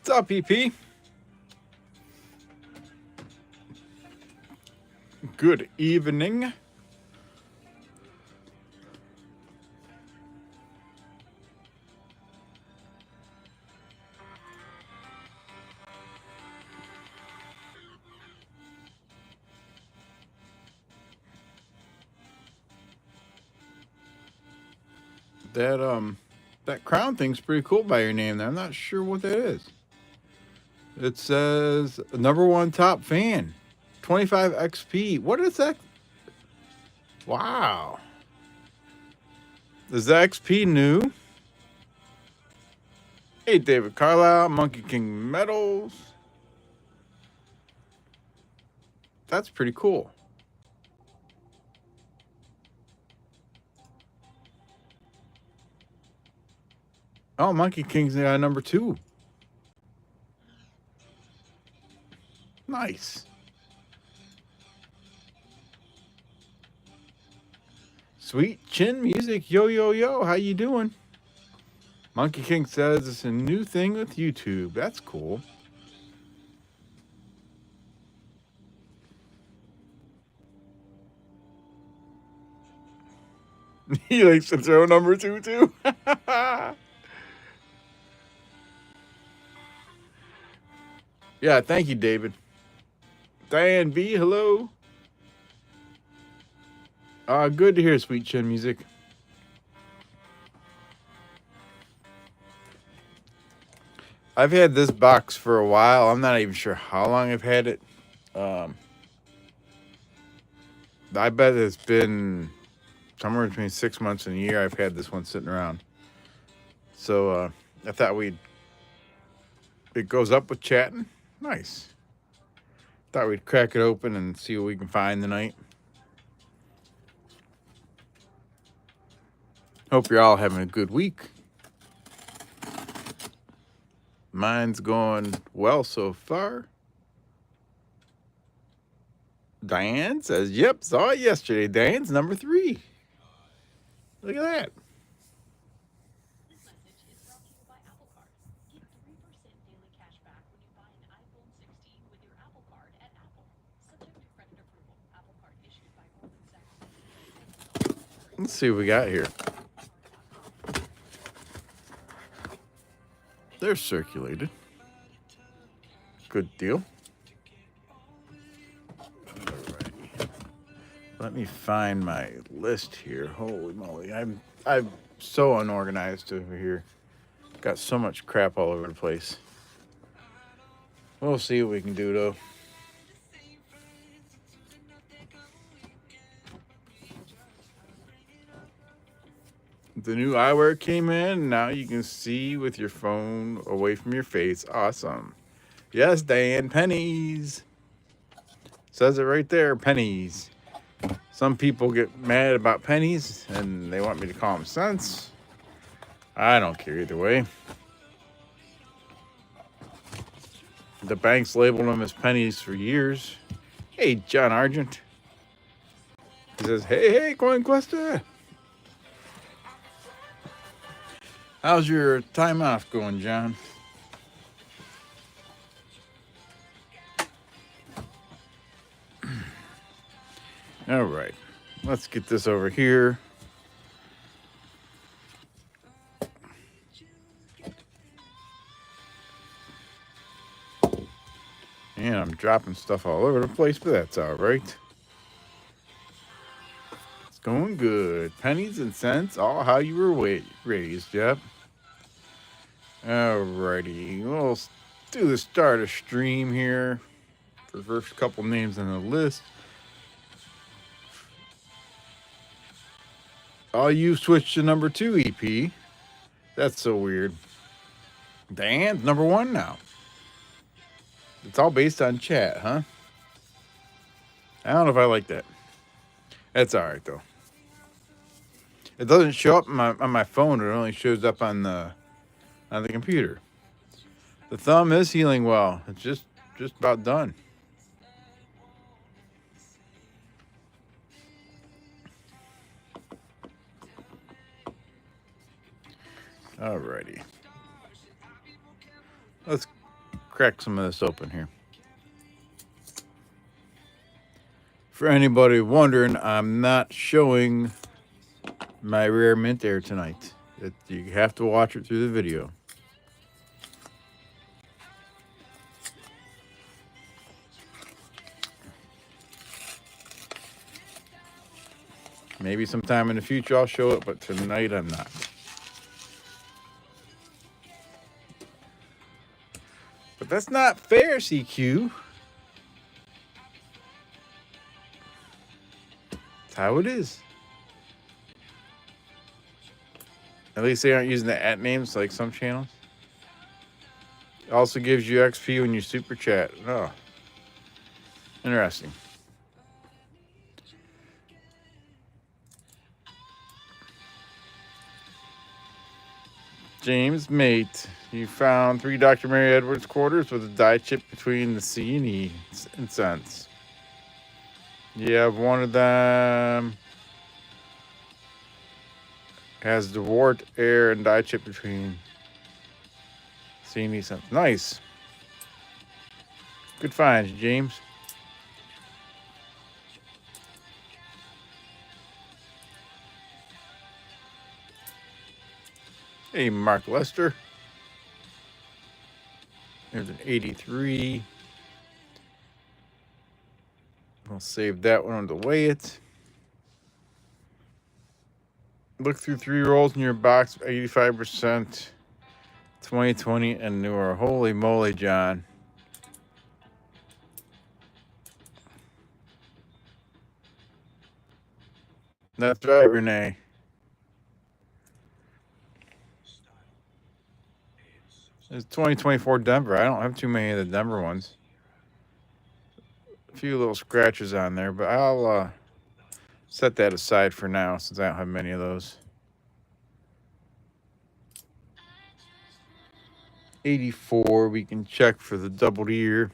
What's up, EP? Good evening. That crown thing's pretty cool by your name there. I'm not sure what that is. It says number one top fan, 25 XP. What is that? Wow. Is the XP new? Hey, David Carlisle, Monkey King Medals. That's pretty cool. Oh, Monkey King's number 2. Nice. Sweet Chin Music, yo, yo, yo. How you doing? Monkey King says it's a new thing with YouTube. That's cool. He likes to throw number 2 too. Yeah, thank you, David. Diane B, hello. Good to hear Sweet Chin Music. I've had this box for a while. I'm not even sure how long I've had it. I bet it's been somewhere between 6 months and a year I've had this one sitting around. So I thought it goes up with chatting. Nice. Thought we'd crack it open and see what we can find tonight. Hope you're all having a good week. Mine's going well so far. Diane says, yep, saw it yesterday. Diane's number 3. Look at that. This message is brought to you by Apple Card. Get 3% daily cash back when you buy an iPhone 16 with your Apple Card at Apple. Subject to credit approval. Apple Card issued by Goldman Sachs. Let's see what we got here. They're circulated. Good deal. Alrighty. Let me find my list here. Holy moly. I'm so unorganized over here. Got so much crap all over the place. We'll see what we can do though. The new eyewear came in. Now you can see with your phone away from your face. Awesome. Yes, Dan, pennies. Says it right there, pennies. Some people get mad about pennies and they want me to call them cents. I don't care either way. The banks labeled them as pennies for years. Hey, John Argent. He says, hey, Coinquesta. How's your time off going, John? All right, let's get this over here. And I'm dropping stuff all over the place, but that's all right. It's going good. Pennies and cents, all how you were raised, yep. Alrighty, we'll do the start of stream here for the first couple names on the list. Oh, you switched to number 2, EP. That's so weird. Diane's number 1 now. It's all based on chat, huh? I don't know if I like that. That's all right, though. It doesn't show up on my phone. It only shows up on the computer. The thumb is healing well. It's just about done. Alrighty. crack some of this open here. For anybody wondering, I'm not showing my rare mint air tonight. You have to watch it through the video. Maybe sometime in the future I'll show it, but tonight I'm not. But that's not fair, CQ. That's how it is. At least they aren't using the @ names like some channels. It also gives you XP when you super chat. Oh, interesting. James Mate, you found 3 Dr. Mary Edwards quarters with a die chip between the C and E in cents. You have one of them. Has the wart air and die chip between C and E cents. Nice. Good finds, James. Hey, Mark Lester. There's an 83. We'll save that one to weigh it. Look through 3 rolls in your box, 85%, 2020 and newer. Holy moly, John. That's right, Renee. It's 2024 Denver. I don't have too many of the Denver ones. A few little scratches on there, but I'll set that aside for now since I don't have many of those. 84, we can check for the double ear.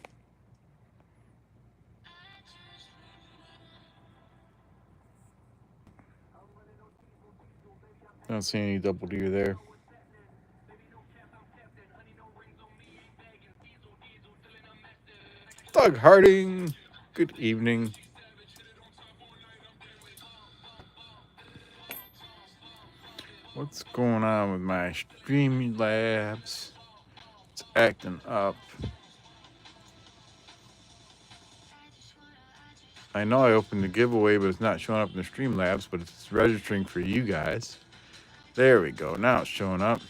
I don't see any double ear there. Doug Harding, good evening. What's going on with my Streamlabs? It's acting up. I know I opened the giveaway, but it's not showing up in the Streamlabs, but it's registering for you guys. There we go. Now it's showing up.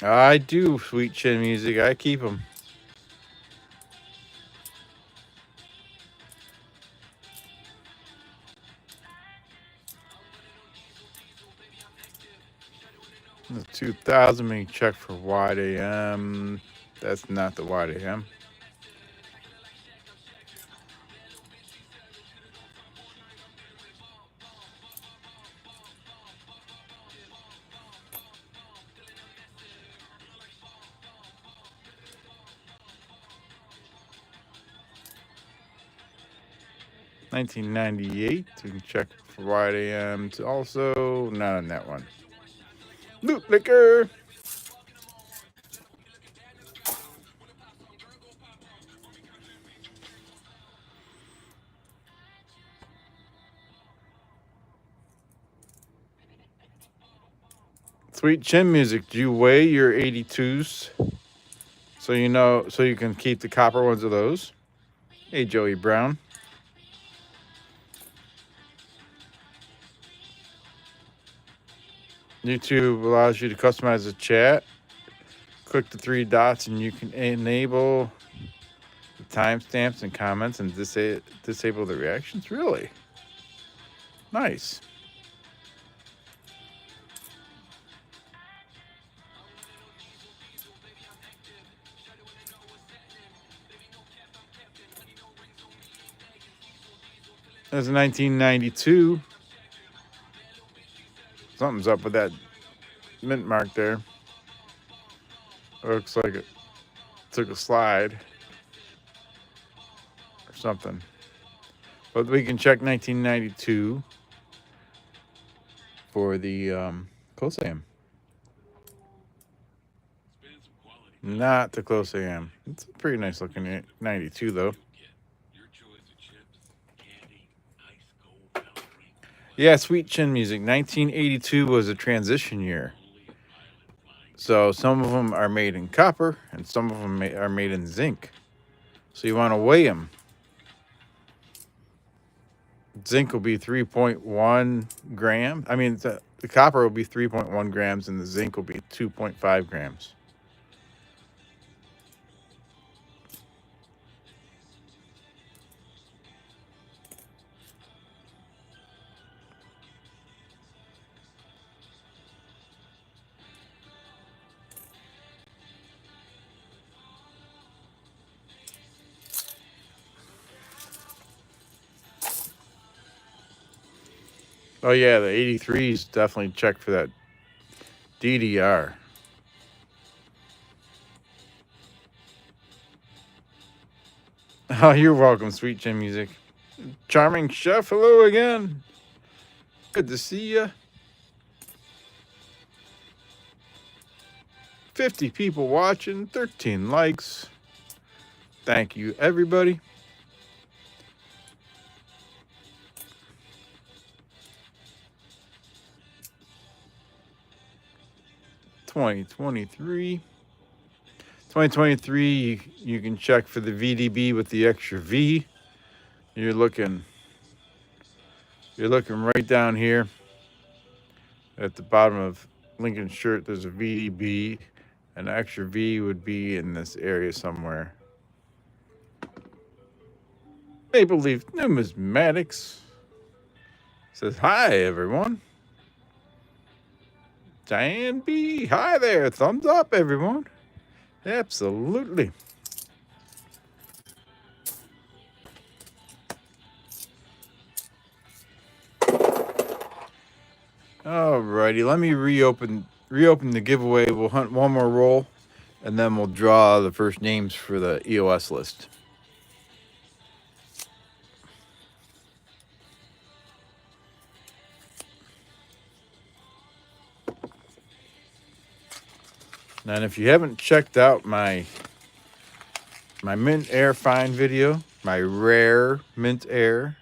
I do, Sweet Chin Music. I keep them. The 2000, we check for wide AM. That's not the wide AM. $19.98. We can check for wide AM. Also, not on that one. Loot Liquor. Sweet Chin Music. Do you weigh your 82s? So you know, so you can keep the copper ones of those. Hey, Joey Brown. YouTube allows you to customize the chat. Click the 3 dots and you can enable the timestamps and comments and disable the reactions. Really? Nice. That's 1992. Something's up with that mint mark there. Looks like it took a slide or something. But we can check 1992. for the close AM. Not the close AM. It's a pretty nice looking 92 though. Yeah, Sweet Chin Music. 1982 was a transition year. So some of them are made in copper and some of them are made in zinc. So you want to weigh them. Zinc will be 3.1 grams. I mean, the copper will be 3.1 grams and the zinc will be 2.5 grams. Oh yeah, the 83s definitely check for that DDR. Oh, you're welcome, Sweet Chin Music. Charming Chef, hello again. Good to see ya. 50 people watching, 13 likes. Thank you, everybody. $2023. 2023, you can check for the VDB with the extra V. You're looking right down here at the bottom of Lincoln's shirt. There's a VDB. An extra V would be in this area somewhere. Maple Leaf Numismatics says, hi, everyone. Diane B, hi there. Thumbs up, everyone. Absolutely. Alrighty, let me reopen the giveaway. We'll hunt one more roll, and then we'll draw the first names for the EOS list. And if you haven't checked out my Mint Air Fine video, my rare Mint Air,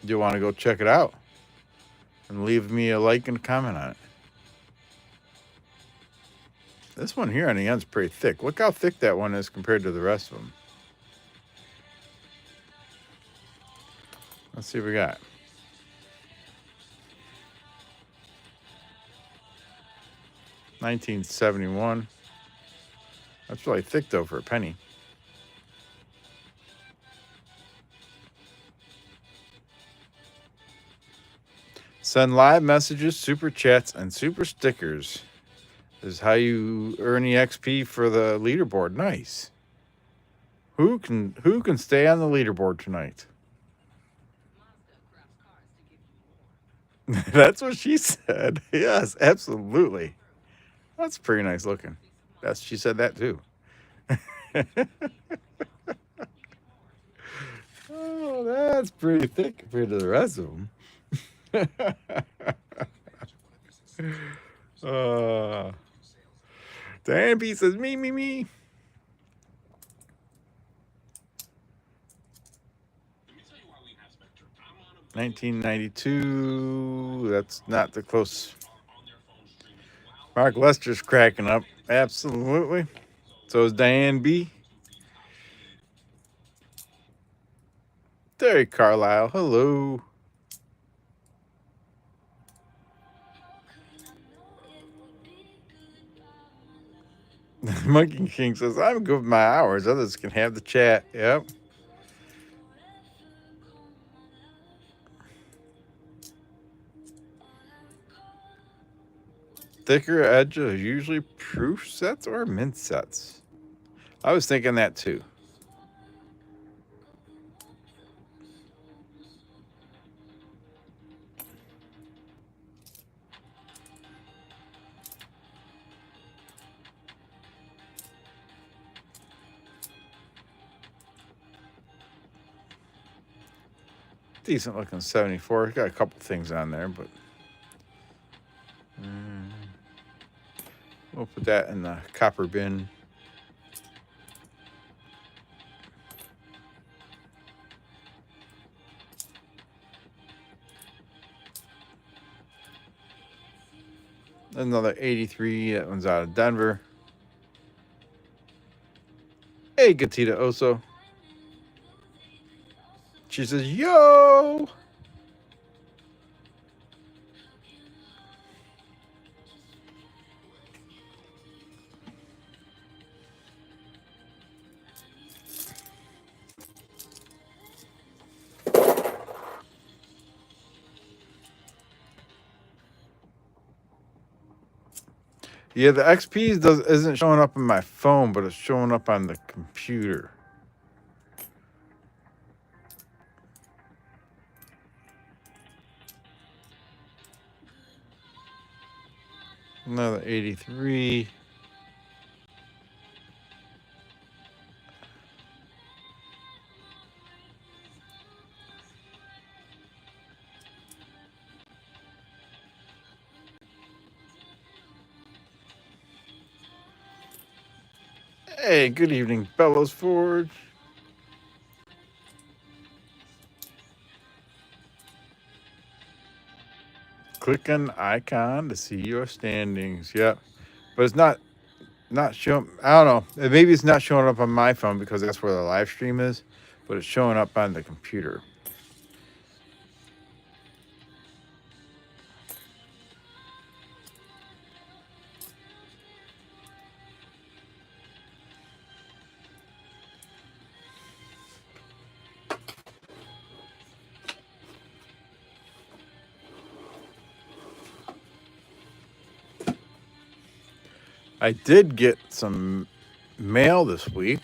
you'll want to go check it out and leave me a like and a comment on it. This one here on the end's pretty thick. Look how thick that one is compared to the rest of them. Let's see what we got. $19.71. That's really thick though for a penny. Send live messages, super chats, and super stickers. This is how you earn EXP for the leaderboard. Nice. Who can stay on the leaderboard tonight? That's what she said. Yes, absolutely. That's pretty nice looking. She said that too. Oh, that's pretty thick compared to the rest of them. Diane B says, me. 1992. That's not the close. Mark Lester's cracking up. Absolutely. So is Diane B. Terry Carlisle. Hello. Monkey King says, I'm good with my hours. Others can have the chat. Yep. Thicker edge are usually proof sets or mint sets. I was thinking that too. decent looking 74. Got a couple things on there, but we'll put that in the copper bin. Another 83. That one's out of Denver. Hey, Gatita Oso. She says, yo! Yeah, the XPs isn't showing up on my phone, but it's showing up on the computer. Another 83. Hey, good evening, Bellows Forge. Click on the icon to see your standings. Yep. But it's not showing. I don't know. Maybe it's not showing up on my phone because that's where the live stream is, but it's showing up on the computer. I did get some mail this week.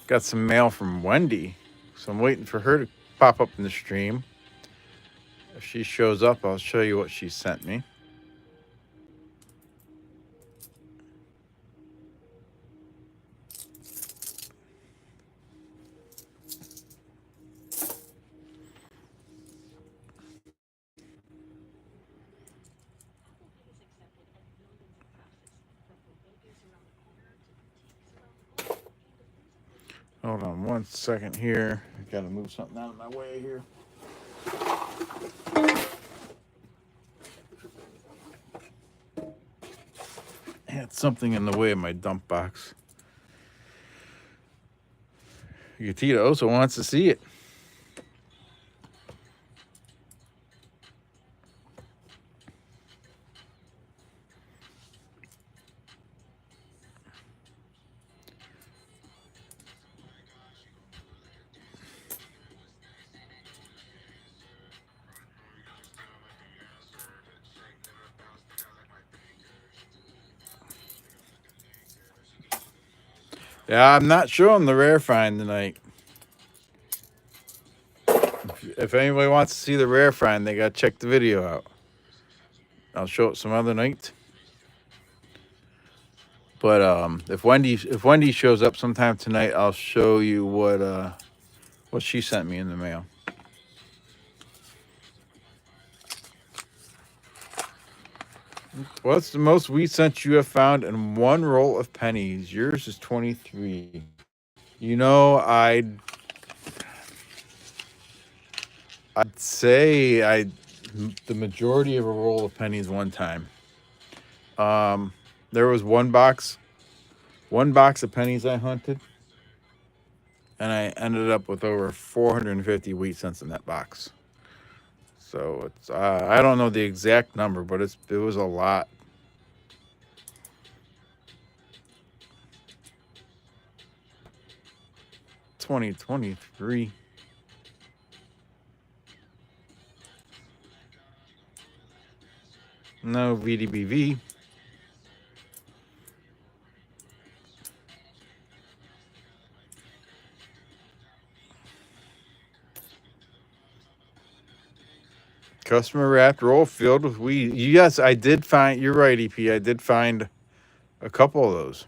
Got some mail from Wendy. So I'm waiting for her to pop up in the stream. If she shows up, I'll show you what she sent me. Hold on one second here. I gotta move something out of my way here. I had something in the way of my dump box. Gatita also wants to see it. Yeah, I'm not showing the rare find tonight. If anybody wants to see the rare find, they gotta check the video out. I'll show it some other night. But if Wendy shows up sometime tonight, I'll show you what she sent me in the mail. What's the most wheat cents you have found in one roll of pennies? Yours is 23. You know, I'd say the majority of a roll of pennies one time. There was one box of pennies I hunted, and I ended up with over 450 wheat cents in that box. So it's I don't know the exact number, but it was a lot. $20.23. No VDBV. Customer wrapped roll filled with weed. Yes, I did find. You're right, EP. I did find a couple of those.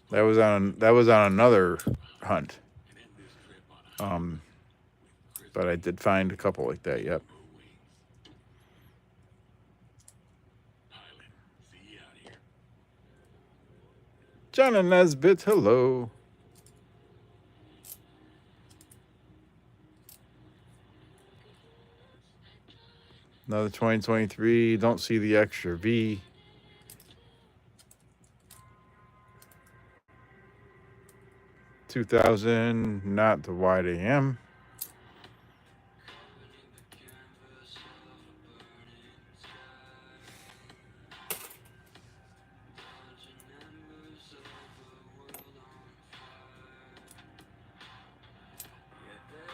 That was on another hunt. But I did find a couple like that. Yep. John and Nesbitt, hello. Another 2023. Don't see the extra V. $2,000, not the wide AM.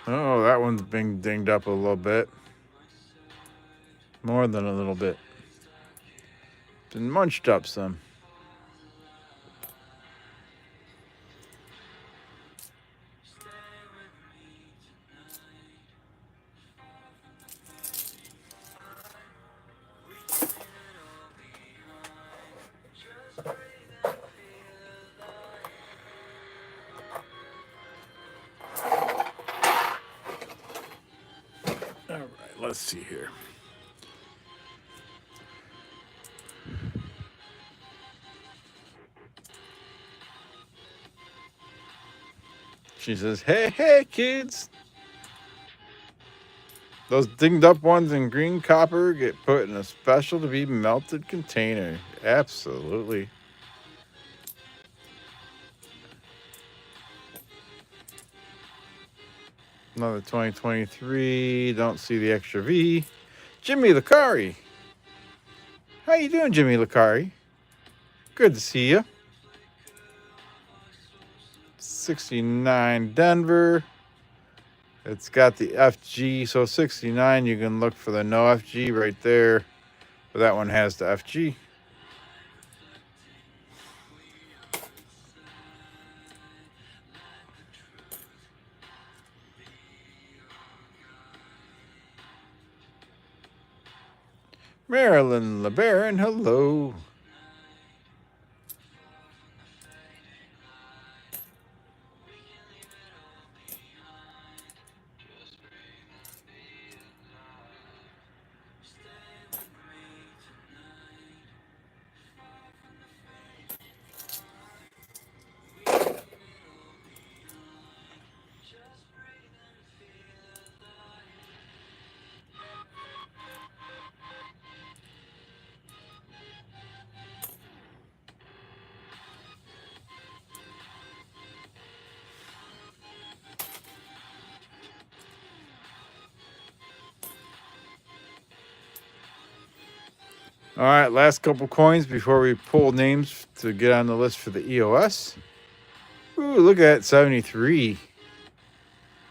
Oh, that one's been dinged up a little bit. More than a little bit. Been munched up some. All right, let's see here. She says, hey, kids. Those dinged up ones in green copper get put in a special to be melted container. Absolutely. Another 2023. Don't see the extra V. Jimmy Licari. How you doing, Jimmy Licari? Good to see you. 69 Denver. It's got the FG, so 69, you can look for the no FG right there. But that one has the FG. Marilyn LeBaron, hello. All right, last couple coins before we pull names to get on the list for the EOS. Ooh, look at that, 73.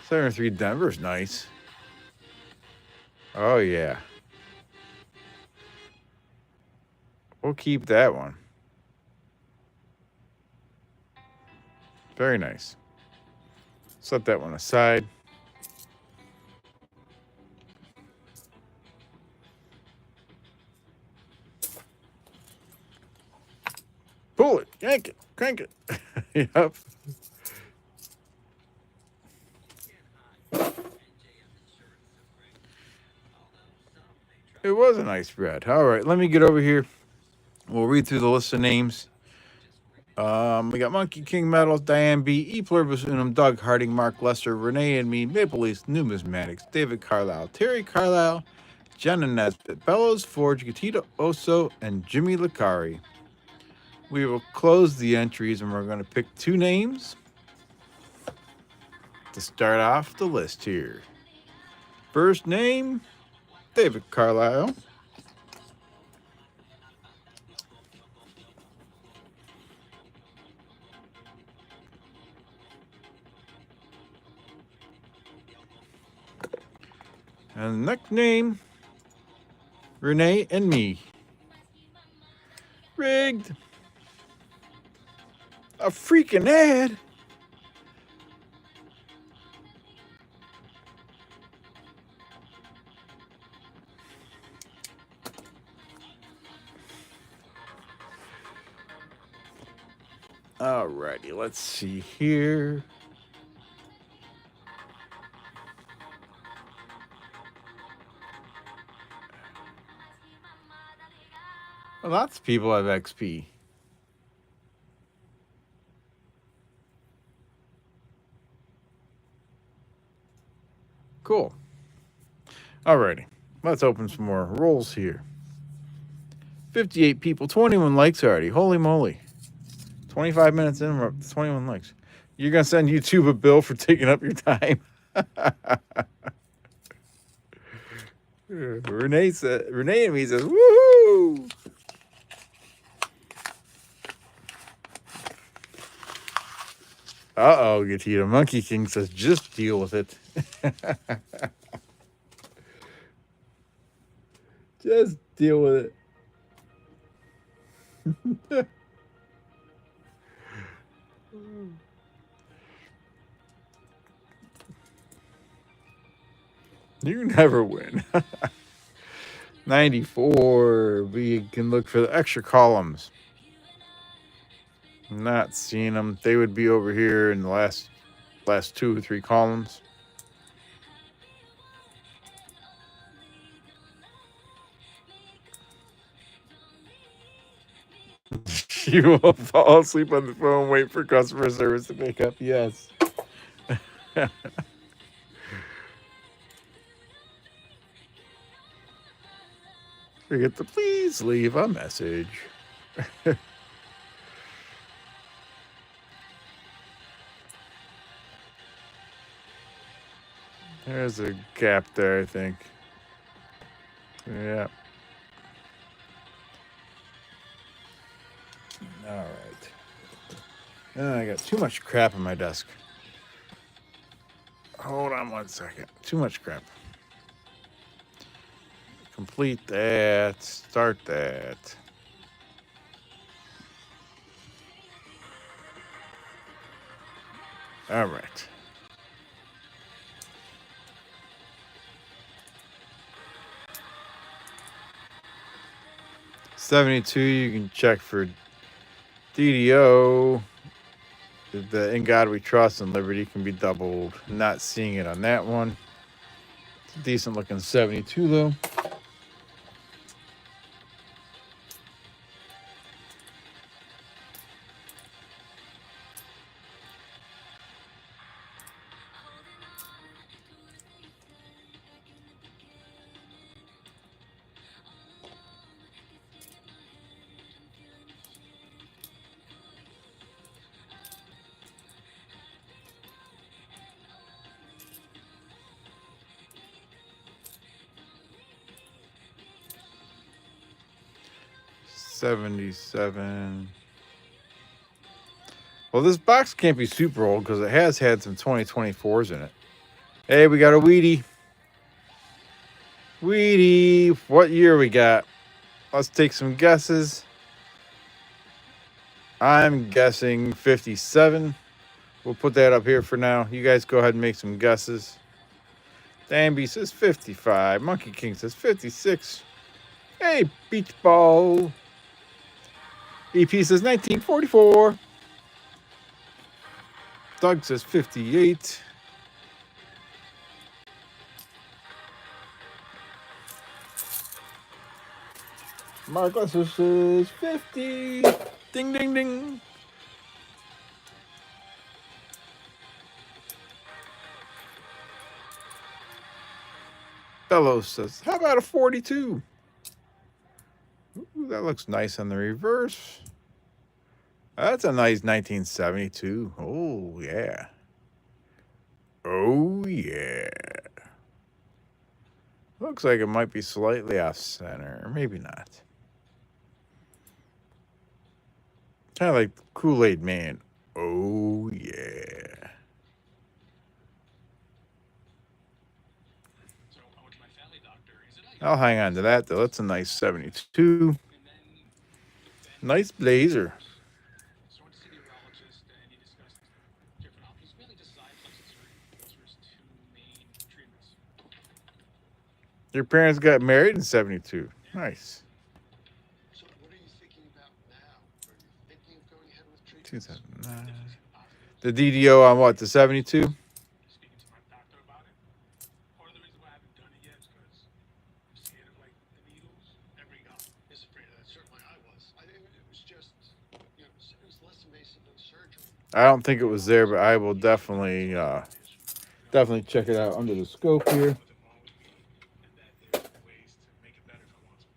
73 Denver's nice. Oh, yeah. We'll keep that one. Very nice. Set that one aside. Pull it, yank it, crank it. Yep. It was a nice spread. All right, let me get over here. We'll read through the list of names. We got Monkey King Metals, Diane B, E Pluribus Unum, Doug Harding, Mark Lester, Renee and me, Maple Leafs, Numismatics, David Carlisle, Terry Carlisle, Jenna Nesbitt, Bellows, Forge, Gatita Oso, and Jimmy Licari. We will close the entries and we're going to pick two names to start off the list here. First name, David Carlisle. And the next name, Renee and me. Rigged. A freaking ad. Alrighty, let's see here. Lots of people have XP. Cool. Alrighty, let's open some more rolls here. 58 people, 21 likes already. Holy moly. 25 minutes in, we're up to 21 likes. You're going to send YouTube a bill for taking up your time? Renee and me says, woohoo! Uh-oh, Gatita. Monkey King says, just deal with it. Just deal with it. You never win. 94. We can look for the extra columns. Not seeing them. They would be over here in the last 2 or 3 columns. You will fall asleep on the phone, wait for customer service to pick up. Yes. Forget to please leave a message. There's a gap there, I think. Yeah. All right. I got too much crap on my desk. Hold on 1 second. Too much crap. Complete that. Start that. All right. $72. You can check for DDO. The In God We Trust and Liberty can be doubled. Not seeing it on that one. It's a decent looking 72 though. $77. Well, this box can't be super old because it has had some 2024s in it. Hey, we got a Wheatie. Wheatie, what year we got? Let's take some guesses. I'm guessing 57. We'll put that up here for now. You guys go ahead and make some guesses. Danby says 55. Monkey King says 56. Hey, Beach Ball. EP says 1944. Doug says 58. Mark Lesser says 50. Ding, ding, ding. Bellows says, how about a 42? Ooh, that looks nice on the reverse. That's a nice 1972. Oh, yeah. Oh, yeah. Looks like it might be slightly off center. Maybe not. Kind of like Kool-Aid Man. Oh, yeah. I'll hang on to that, though. That's a nice 72. Nice blazer. Your parents got married in 72. Nice. 2009. The DDO on what? The 72? Speaking to my doctor about it. Part of the reason why I haven't done it yet is because I'm scared of like the needles. Every guy is afraid of that. Certainly I was. I think it was just, you know, it was less invasive than surgery. I don't think it was there, but I will definitely check it out under the scope here. Nothing wrong with me, and that there are ways to make it better if I want to.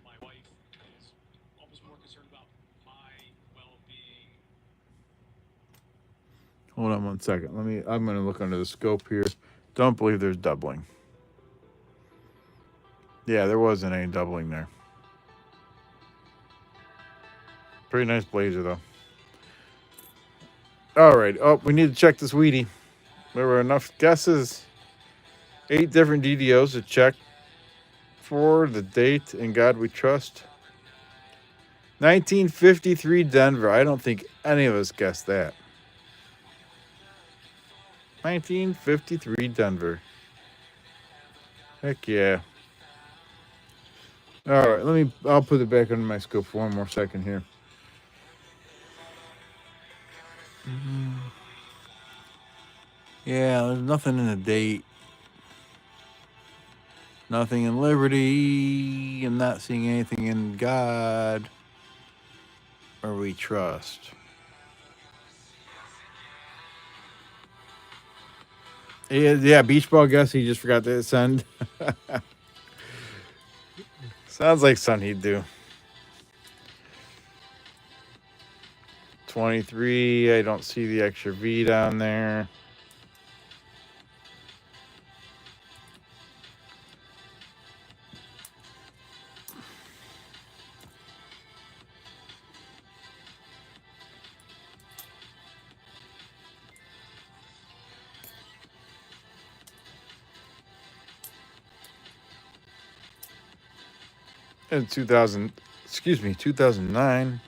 My wife is almost more concerned about my well-being. Hold on one second. I'm gonna look under the scope here. Don't believe there's doubling. Yeah, there wasn't any doubling there. Pretty nice blazer though. All right. Oh, we need to check this Wheatie. There were enough guesses. 8 different DDOs to check for the date. In God we trust. 1953 Denver. I don't think any of us guessed that. 1953 Denver. Heck yeah. All right, I'll put it back under my scope for one more second here. Yeah, there's nothing in the date. Nothing in Liberty. I'm not seeing anything in God or we trust. Yeah, beach ball guess he just forgot to send. Sounds like something he'd do. 23, I don't see the extra V down there. In 2009.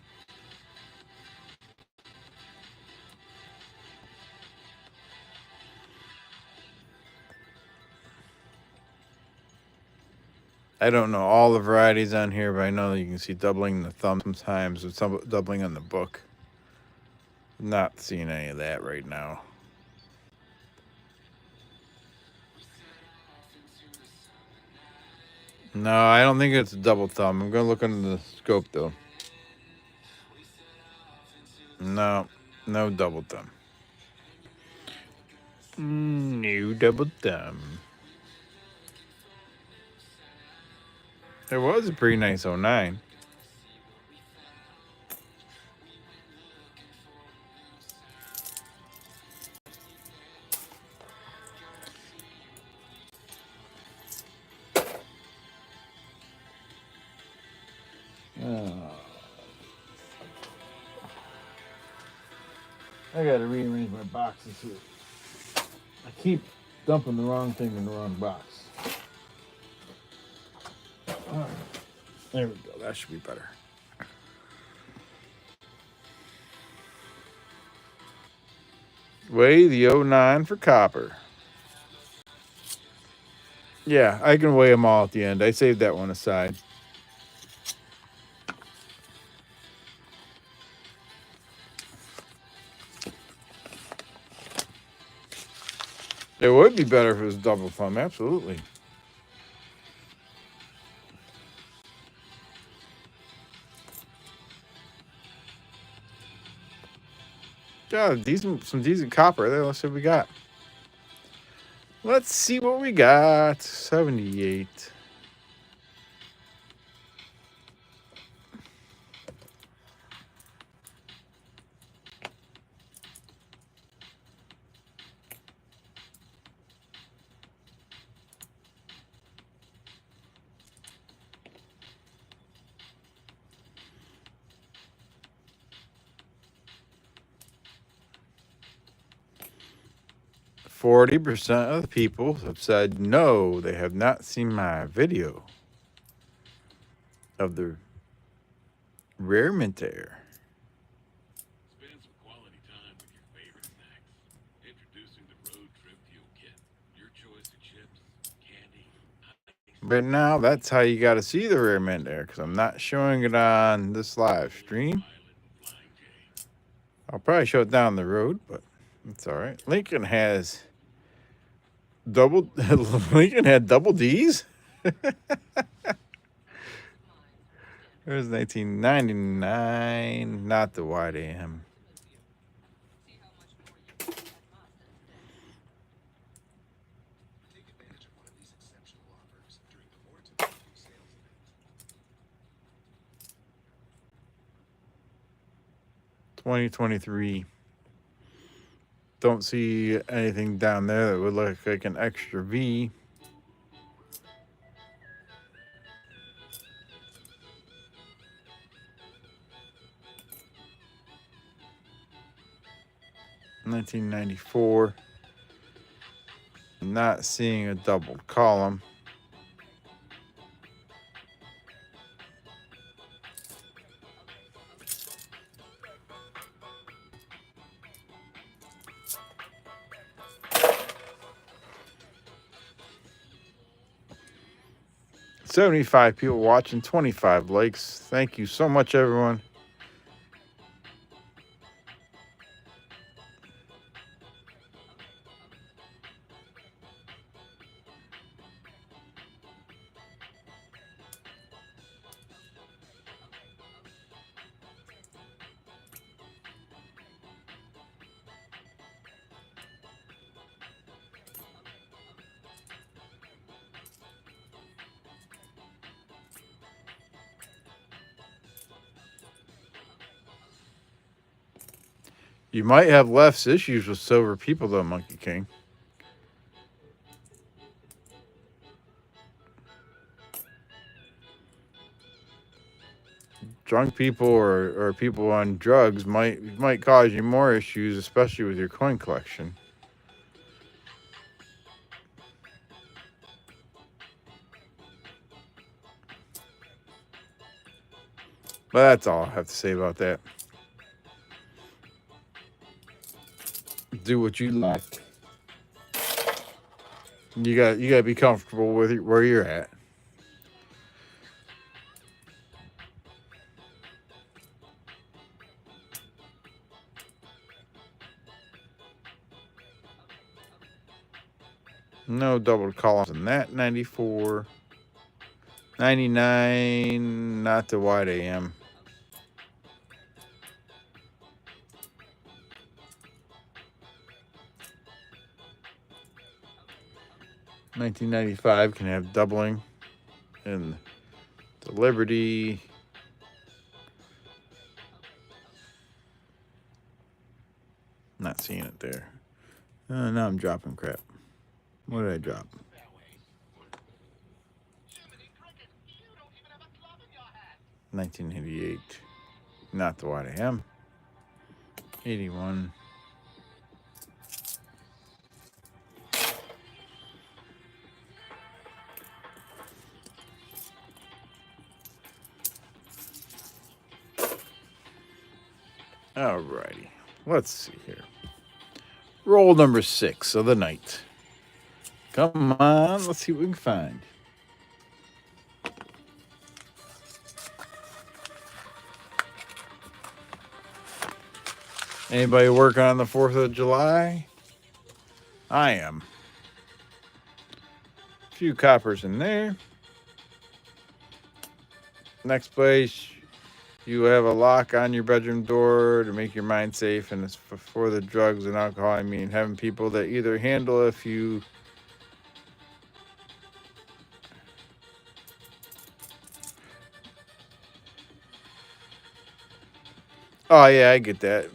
I don't know all the varieties on here, but I know that you can see doubling the thumb sometimes, or some doubling on the book. Not seeing any of that right now. No, I don't think it's a double thumb. I'm gonna look under the scope though. No double thumb. No double thumb. It was a pretty nice 09. I gotta rearrange my boxes here. I keep dumping the wrong thing in the wrong box. All right. There we go. That should be better. Weigh the 09 for copper. Yeah, I can weigh them all at the end. I saved that one aside. It would be better if it was double thumb, absolutely. Yeah, some decent copper there. Let's see what we got. Let's see what we got. 78. %40 of the people have said no, they have not seen my video of the rare mint air. Spend some quality time with your favorite snacks. Introducing the Road Trip Fuel Kit. Your choice of chips, candy, ice. But now that's how you got to see the rare mint air, because I'm not showing it on this live stream. Pilot and Flying J. I'll probably show it down the road, but it's all right. Lincoln has double. Lincoln had double D's. There's 1999, not the wide AM. Take advantage of one of these exceptional offers during the More to Value sales event. 2023. Don't see anything down there that would look like an extra V. $1994. Not seeing a doubled column. $75 people watching, 25 likes. Thank you so much, everyone. You might have less issues with sober people, though, Monkey King. Drunk people or people on drugs might cause you more issues, especially with your coin collection. But that's all I have to say about that. Do what you like. You got to be comfortable with where you're at. No double columns in that. 94. 99, not the wide AM. $19.95 can have doubling in the Liberty. Not seeing it there. Now I'm dropping crap. What did I drop? Jiminy Cricket, you don't even have a club in your hand. 1988. Not the wide AM. 81. Alrighty. Let's see here. Roll number 6 of the night. Come on, let's see what we can find. Anybody working on the 4th of July? I am. A few coppers in there. Next place, you have a lock on your bedroom door to make your mind safe, and it's for the drugs and alcohol. I mean, having people that either handle if you Oh yeah, I get that.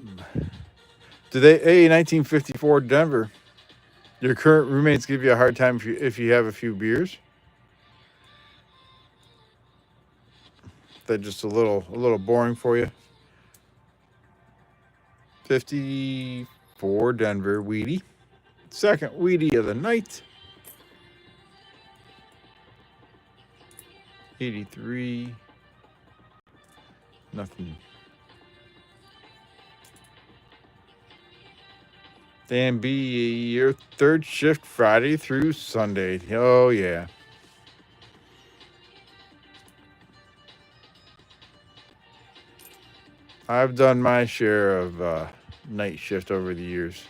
Do they? Hey, 1954 Denver. Your current roommates give you a hard time if you have a few beers. They're just a little boring for you. 54 Denver Weedy. Second Weedy of the night. 83. Nothing. Dan B, your third shift Friday through Sunday. Oh, yeah. I've done my share of night shift over the years.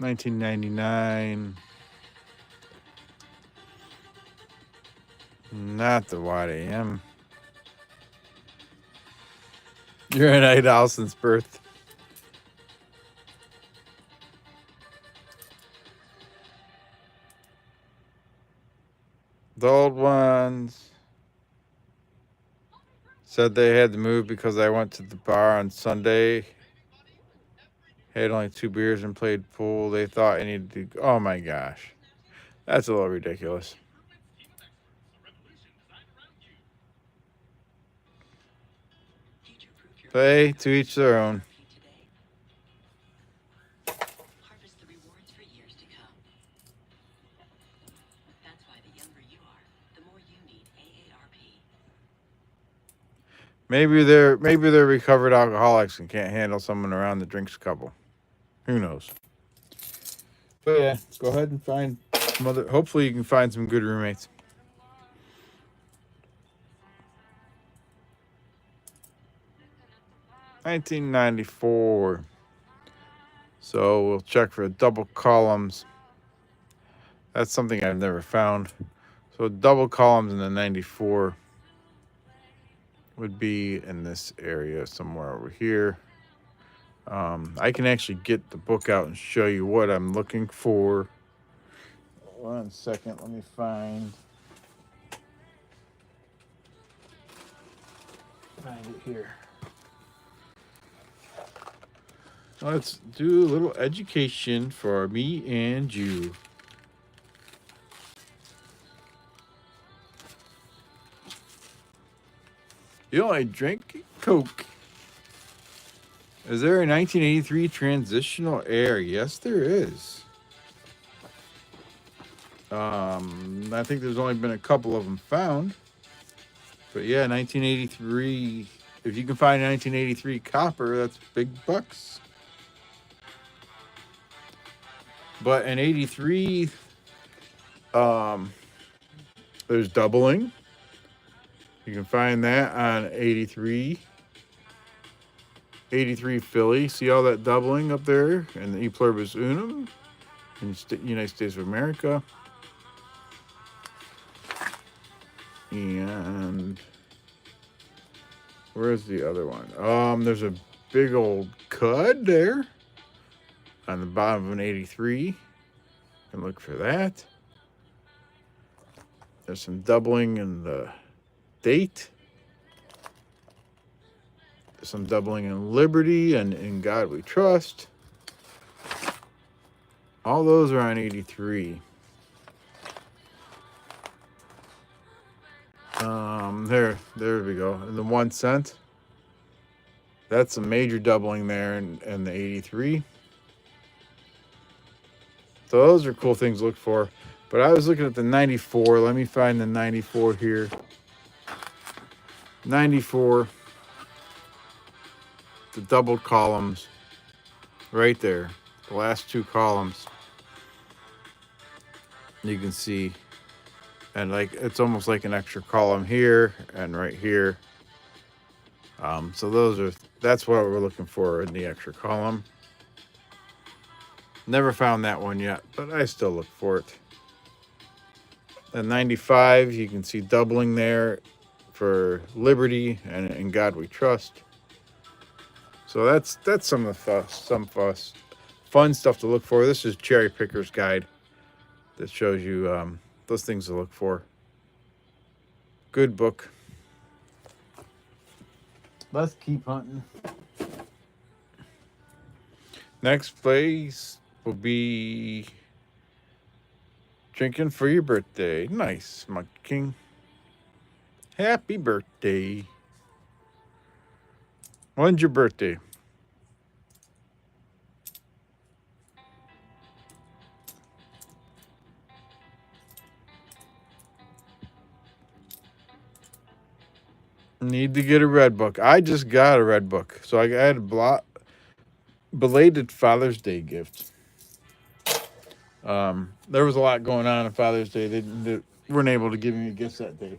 $19.99. Not the Wide AM. You're in Ida Allison's birth. The old ones said they had to move because I went to the bar on Sunday. Had only 2 beers and played pool. They thought I needed to. Oh my gosh. That's a little ridiculous. Hey, to each their own. Harvest the rewards for years to come. That's why the younger you are, the more you need AARP. Maybe they're recovered alcoholics and can't handle someone around that drinks a couple. Who knows? But yeah, go ahead and find some other. Hopefully, you can find some good roommates. $19.94. So we'll check for double columns. That's something I've never found. So double columns in the 94 would be in this area somewhere over here. I can actually get the book out and show you what I'm looking for. 1 second, let me find it here. Let's do a little education for me and you. You only drink Coke. Is there a 1983 transitional air? Yes, there is. I think there's only been a couple of them found. But yeah, 1983. If you can find 1983 copper, that's big bucks. But in 83, there's doubling. You can find that on 83. 83 Philly. See all that doubling up there? And the E pluribus unum in the United States of America. And where's the other one? There's a big old cud there on the bottom of an 83. You can look for that. There's some doubling in the date. There's some doubling in liberty and in God we trust. All those are on 83. There we go. In the 1 cent. That's a major doubling there in the 83. So those are cool things to look for. But I was looking at the 94. Let me find the 94 here. 94. The doubled columns. Right there. The last 2 columns. You can see. And like it's almost like an extra column here and right here. So that's what we're looking for in the extra column. Never found that one yet, but I still look for it. At 95, you can see doubling there for liberty and in God we trust. So that's some of the fun stuff to look for. This is Cherry Picker's Guide that shows you those things to look for. Good book. Let's keep hunting. Next place will be drinking for your birthday. Nice, my king. Happy birthday. When's your birthday? Need to get a red book. I just got a red book, so I had a belated Father's Day gift. There was a lot going on Father's Day. They weren't able to give me gifts that day,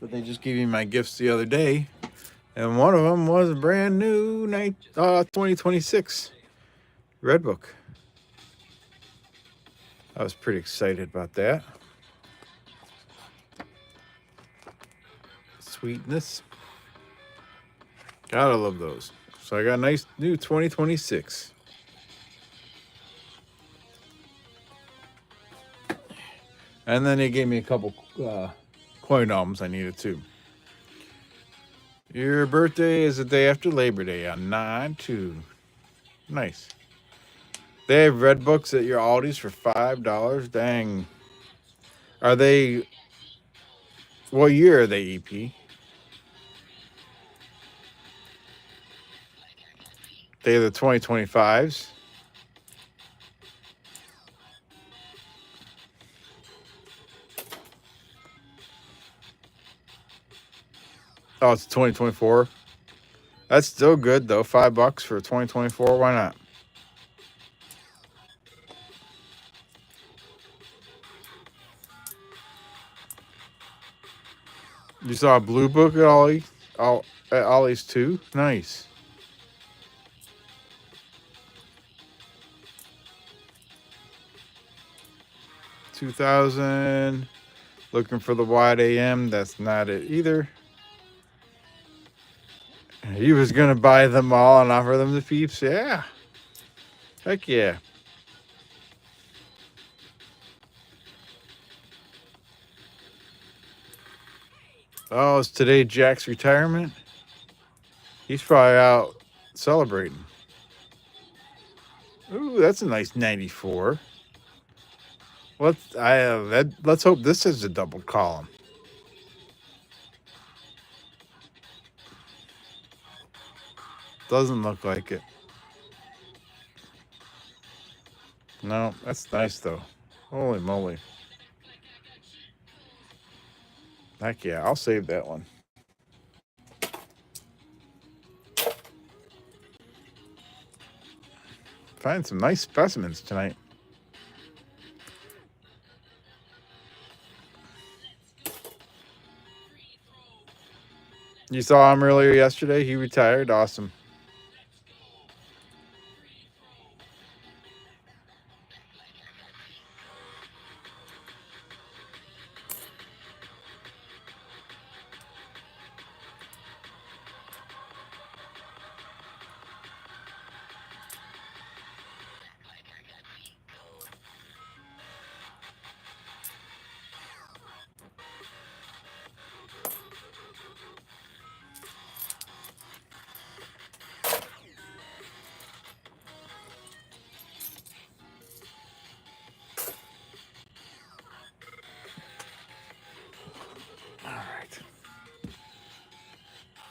but they just gave me my gifts the other day, and one of them was a brand new 2026 red book. I was pretty excited about that. Sweetness. Gotta love those. So I got a nice new 2026. And then they gave me a couple coin albums I needed too. Your birthday is the day after Labor Day on 9/2. Nice. They have red books at your Aldi's for $5. Dang. Are they... What year are they, EP? They're the 2025s. Oh, it's 2024. That's still good though. $5 for 2024. Why not? You saw a blue book at Ollie's too? Nice. $2,000. Looking for the wide AM. That's not it either. He was gonna buy them all and offer them to peeps. Yeah. Heck yeah. Oh, is today Jack's retirement? He's probably out celebrating. Ooh, that's a nice 94. Let's hope this is a double column. Doesn't look like it. No, that's nice though. Holy moly. Heck yeah, I'll save that one. Find some nice specimens tonight. You saw him earlier yesterday? He retired. Awesome.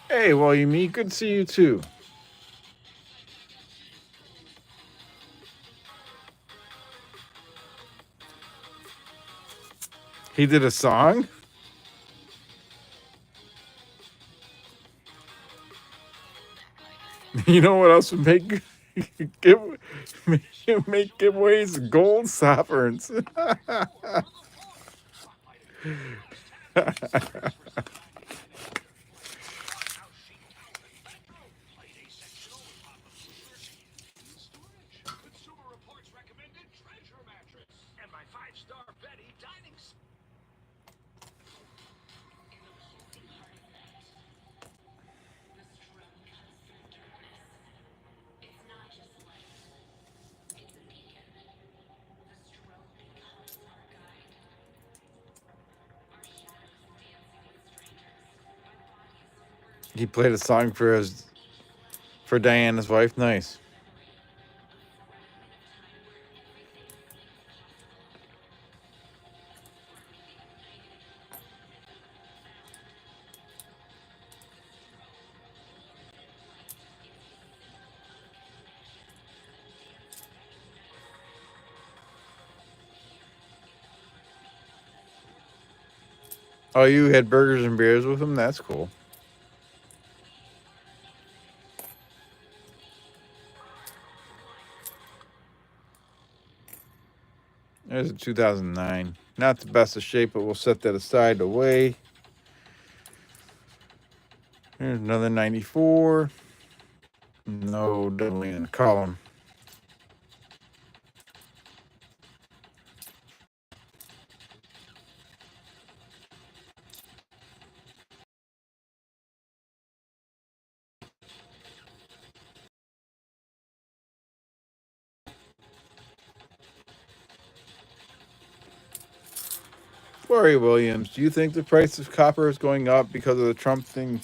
Hey, well, you meet. Good to see you too. He did a song? You know what else would make make giveaways? Gold sovereigns. Consumer Reports recommended Treasure Mattress and my 5-star Betty dining. He played a song for Diana's wife. Nice. Oh, you had burgers and beers with him? That's cool. There's a 2009. Not the best of shape, but we'll set that aside away. Here's another 94. No, definitely in the column. Flurry Williams, do you think the price of copper is going up because of the Trump thing?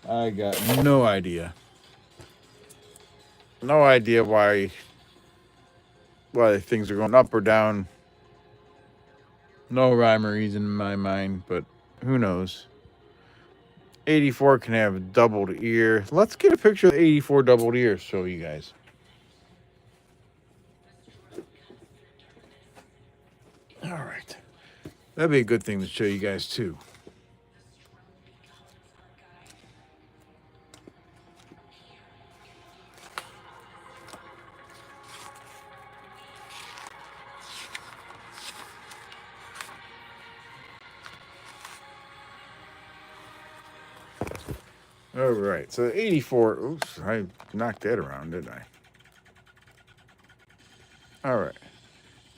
I got no idea. No idea why things are going up or down. No rhyme or reason in my mind, but who knows? 84 can have a doubled ear. Let's get a picture of the 84 doubled ear to show you guys. All right. That'd be a good thing to show you guys too. All right, so 84. Oops, I knocked that around, didn't I? All right.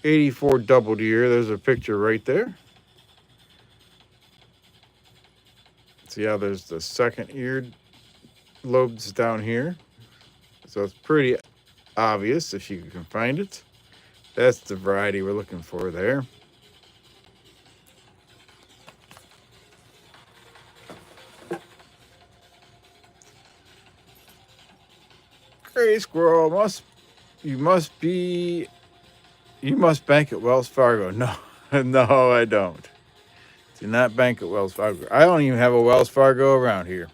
84 doubled ear. There's a picture right there. See how there's the second ear lobes down here. So it's pretty obvious if you can find it. That's the variety we're looking for there. Gray squirrel you must bank at Wells Fargo. No, no, I don't. Do not bank at Wells Fargo. I don't even have a Wells Fargo around here.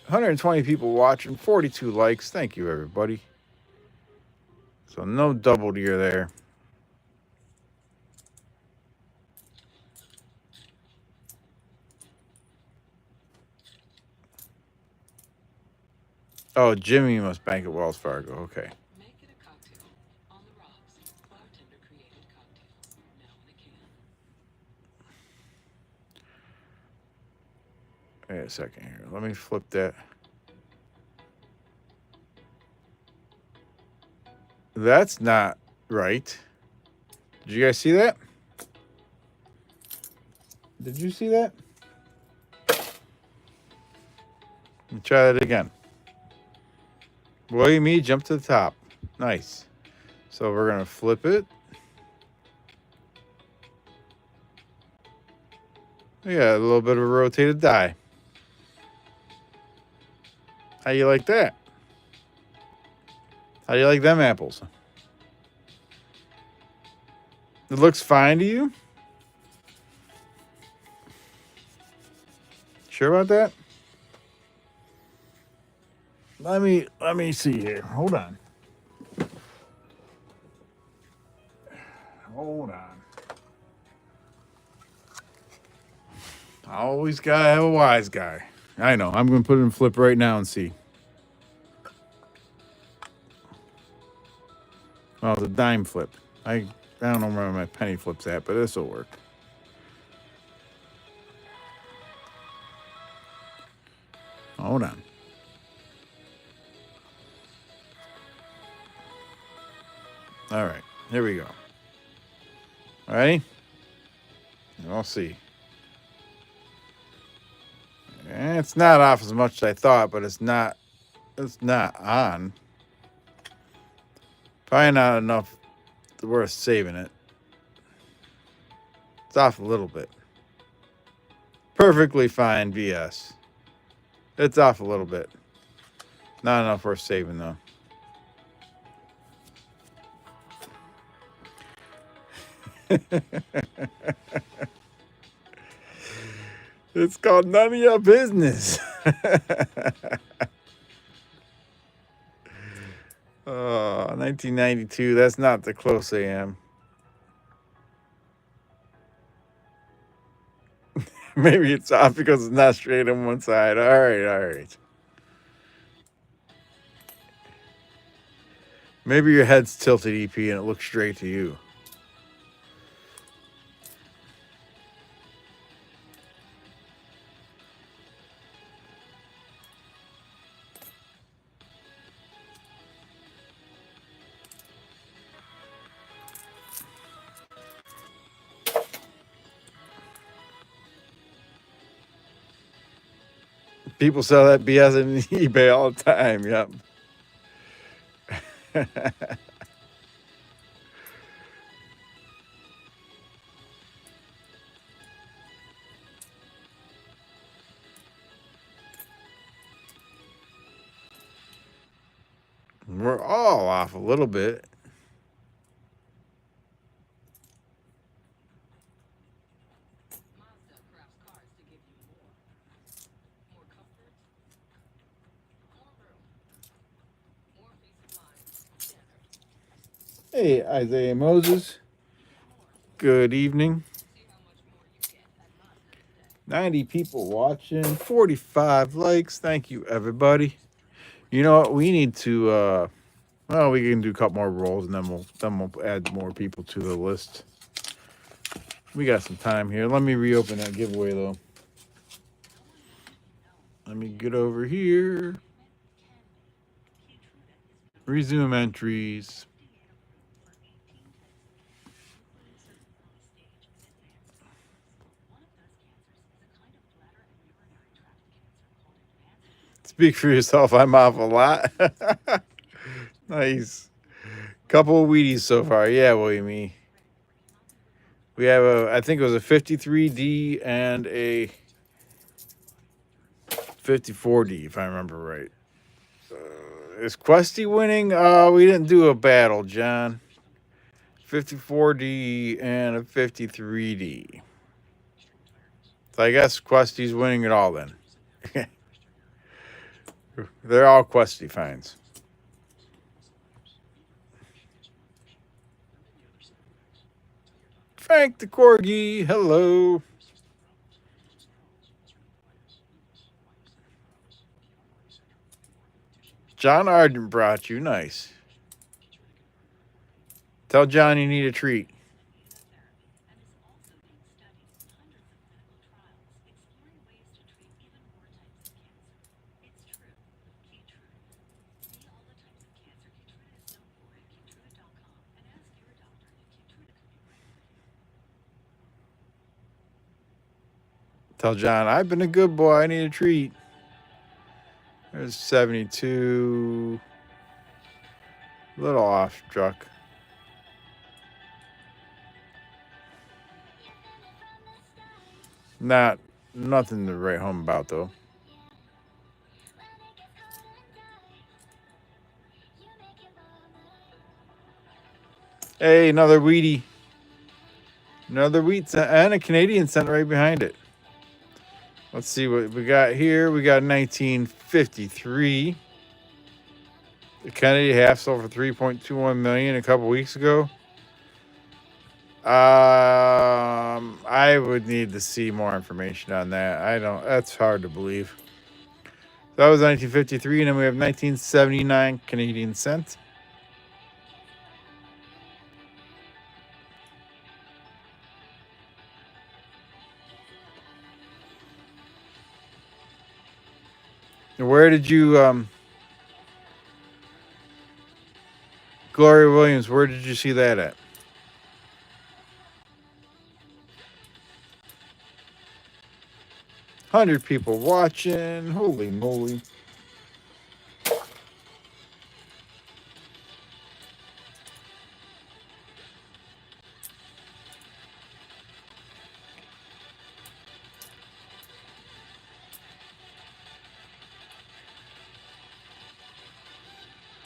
120 people watching, 42 likes. Thank you, everybody. So no double ear there. Oh, Jimmy must bank at Wells Fargo. Okay. Make it a cocktail. On the rocks. Bartender created cocktail. Now in a can. Wait a second here. Let me flip that. That's not right. Did you guys see that? Did you see that? Let me try that again. William E. Jump to the top. Nice. So we're going to flip it. Yeah, a little bit of a rotated die. How you like that? How do you like them apples? It looks fine to you? Sure about that? Let me see here. Hold on. Hold on. I always gotta have a wise guy. I know. I'm gonna put it in flip right now and see. Well, it's a dime flip. I don't know where my penny flip's at, but this will work. Hold on. All right, here we go. All right, we'll see. It's not off as much as I thought, but it's not on. Probably not enough worth saving it. It's off a little bit. Perfectly fine BS. It's off a little bit. Not enough worth saving though. It's called none of your business. 1992. That's not the close I am. Maybe it's off because it's not straight on one side. All right, all right. Maybe your head's tilted, EP, and it looks straight to you. People sell that BS on eBay all the time. Yep. We're all off a little bit. Mazda crafts cars to give you more. More comfort, more room, more peace of mind. Standard. Hey, Isaiah Moses. Good evening. See how much more you get at Mazda today. 90 people watching, 45 likes. Thank you, everybody. You know what? We need to well, we can do a couple more rolls and then we'll add more people to the list. We got some time here. Let me reopen that giveaway though. Let me get over here. Resume entries. Speak for yourself. I'm off a lot. Nice. Couple of Wheaties so far. Yeah, William. We have I think it was a 53D and a 54D, if I remember right. Is Questy winning? We didn't do a battle, John. 54D and a 53D. So I guess Questy's winning it all then. They're all Questy fans. Frank the Corgi, hello. John Arden brought you. Nice. Tell John you need a treat. Tell John, I've been a good boy. I need a treat. There's 72. Little off struck. Nothing to write home about though. Hey, another Wheatie. Another wheat cent and a Canadian cent right behind it. Let's see what we got here. We got 1953. The Kennedy half sold for 3.21 million a couple weeks ago. I would need to see more information on that. That's hard to believe. That was 1953, and then we have 1979 Canadian cent. Where did you, Gloria Williams, where did you see that at? $100 people watching. Holy moly.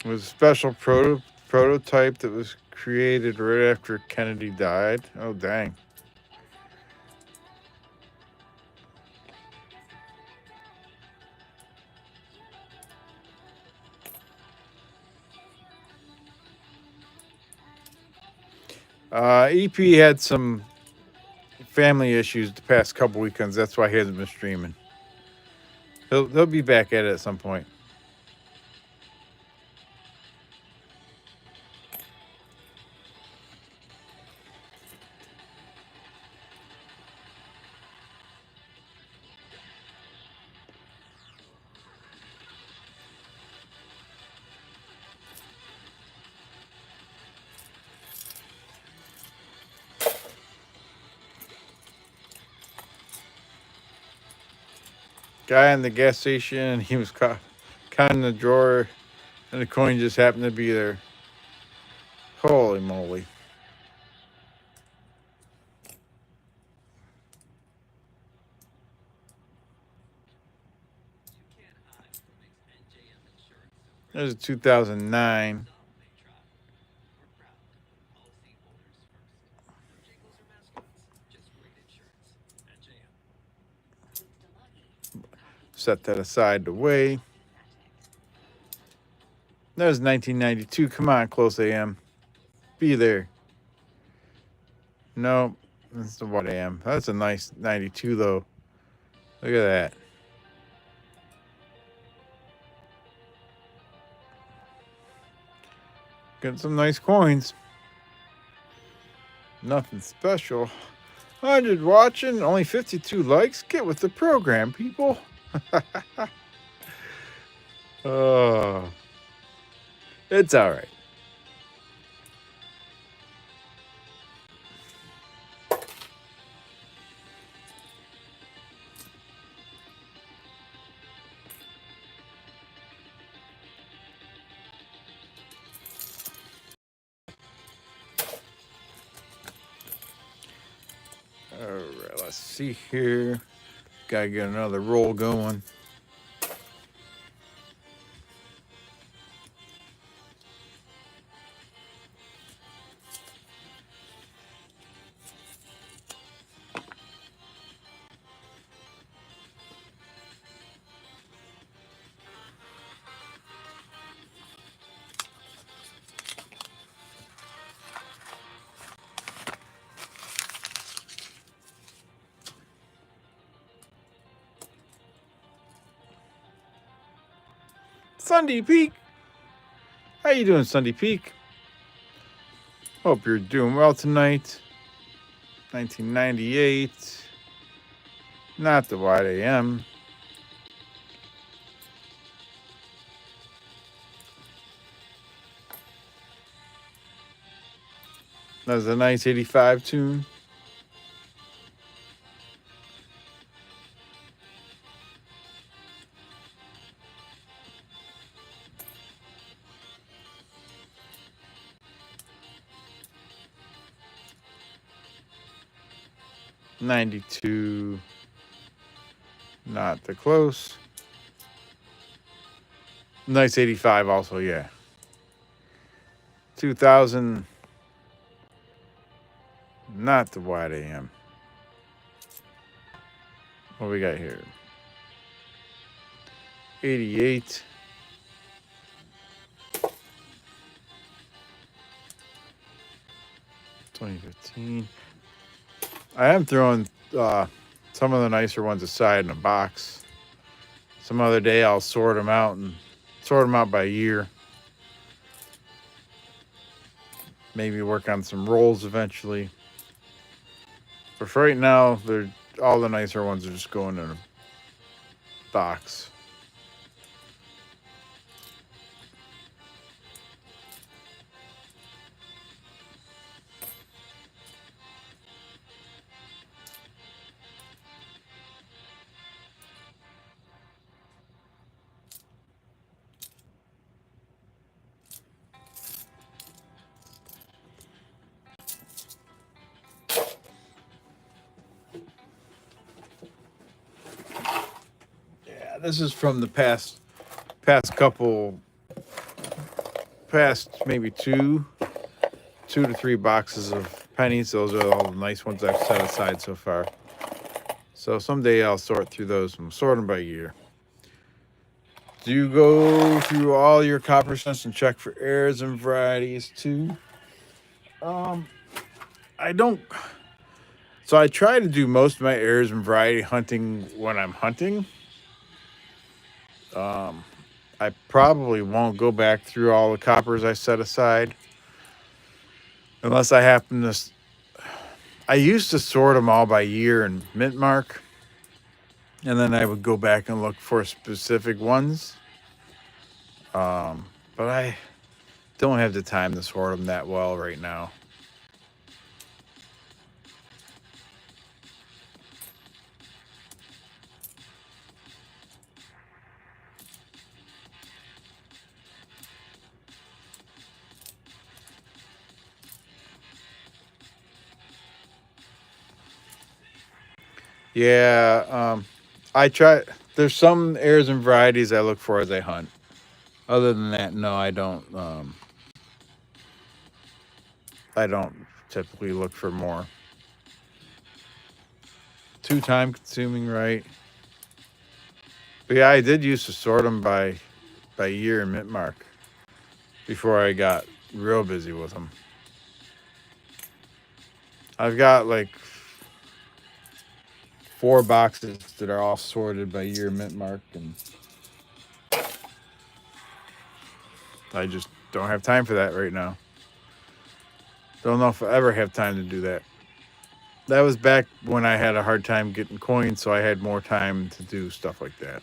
It was a special prototype that was created right after Kennedy died. Oh, dang. EP had some family issues the past couple weekends. That's why he hasn't been streaming. He'll be back at it at some point. Guy in the gas station, and he was counting the drawer, and the coin just happened to be there. Holy moly. You can't hide what makes NJM Insurance so great. There's a 2009. Some may try. We're proud to put policyholders first. No jingles or mascots, just great insurance. NJM. With Delucky, Set that aside to weigh. magic. There's 1992. Come on, Close AM. Be there. No, that's the what AM. That's a nice 92 though. Look at that. Got some nice coins. Nothing special. 100 watching, only 52 likes. Get with the program, people. Oh, it's all right. All right, let's see here. Gotta get another roll going. Sunday Peak. How you doing, Sunday Peak? Hope you're doing well tonight. 1998. Not the Wide AM. That was a nice 85 tune. '92, not the close. Nice 85 also, yeah. 2000, not the Wide AM. What we got here? 88. $20.15. I am throwing some of the nicer ones aside in a box. Some other day I'll sort them out by year. Maybe work on some rolls eventually. But for right now, all the nicer ones are just going in a box. This is from the past maybe two to three boxes of pennies. Those are all the nice ones I've set aside so far. So someday I'll sort through those and sort them by year. Do you go through all your copper cents and check for errors and varieties too? I don't. So I try to do most of my airs and variety hunting when I'm hunting. I probably won't go back through all the coppers I set aside unless I happen to. I used to sort them all by year and mint mark, and then I would go back and look for specific ones. But I don't have the time to sort them that well right now. Yeah, I try. There's some airs and varieties I look for as I hunt. Other than that, no, I don't. I don't typically look for more. Too time consuming, right? But yeah, I did used to sort them by year and mint mark before I got real busy with them. I've got like 4 boxes that are all sorted by year mint mark, and I just don't have time for that right now. Don't know if I ever have time to do that. That was back when I had a hard time getting coins, so I had more time to do stuff like that.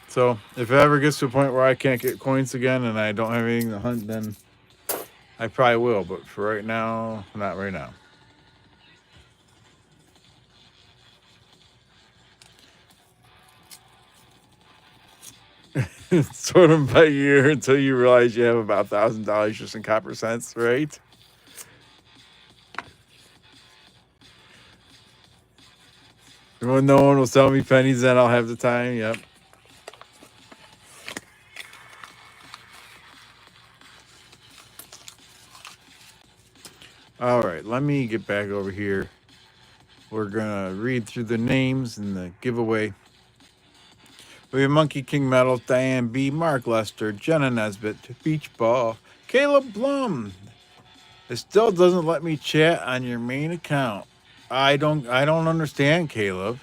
So if it ever gets to a point where I can't get coins again and I don't have anything to hunt, then I probably will. But for right now, not right now. Sort them by year until you realize you have about $1,000 just in copper cents, right? When no one will sell me pennies, then I'll have the time. Yep. All right, let me get back over here. We're gonna read through the names and the giveaway. We have Monkey King Metal, Diane B, Mark Lester, Jenna Nesbitt, Beach Ball, Caleb Blum. It still doesn't let me chat on your main account. I don't understand, Caleb.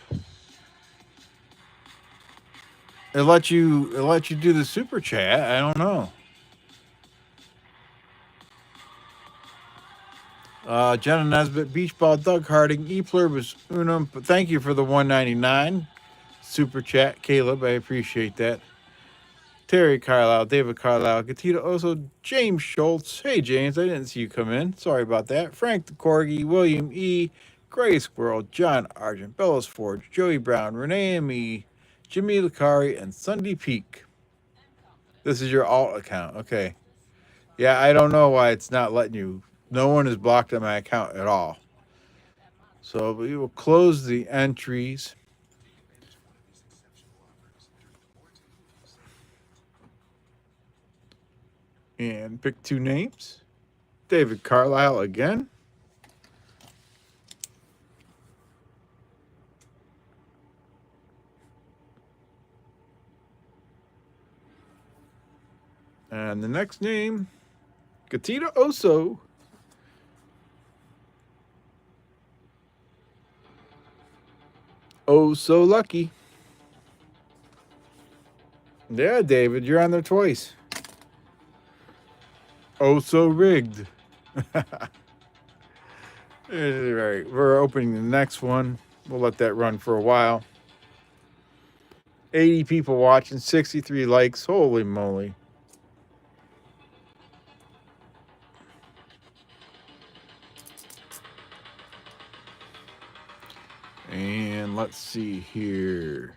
It lets you do the super chat. I don't know. Jenna Nesbitt, Beach Ball, Doug Harding, E Pluribus Unum. But thank you for the $1.99 super chat, Caleb. I appreciate that. Terry Carlisle, David Carlisle, Gatita Oso, James Schultz. Hey, James, I didn't see you come in. Sorry about that. Frank the Corgi, William E., Gray Squirrel, John Argent, Bellows Forge, Joey Brown, Renee M. E., Jimmy Lucari, and Sunday Peak. This is your alt account. Okay. Yeah, I don't know why it's not letting you. No one is blocked on my account at all. So we will close the entries. And pick 2 names. David Carlisle again. And the next name, Gatita Oso. Oh, so lucky. Yeah, David, you're on there twice. Oh, so rigged. All right, we're opening the next one. We'll let that run for a while. 80 people watching, 63 likes. Holy moly. And let's see here.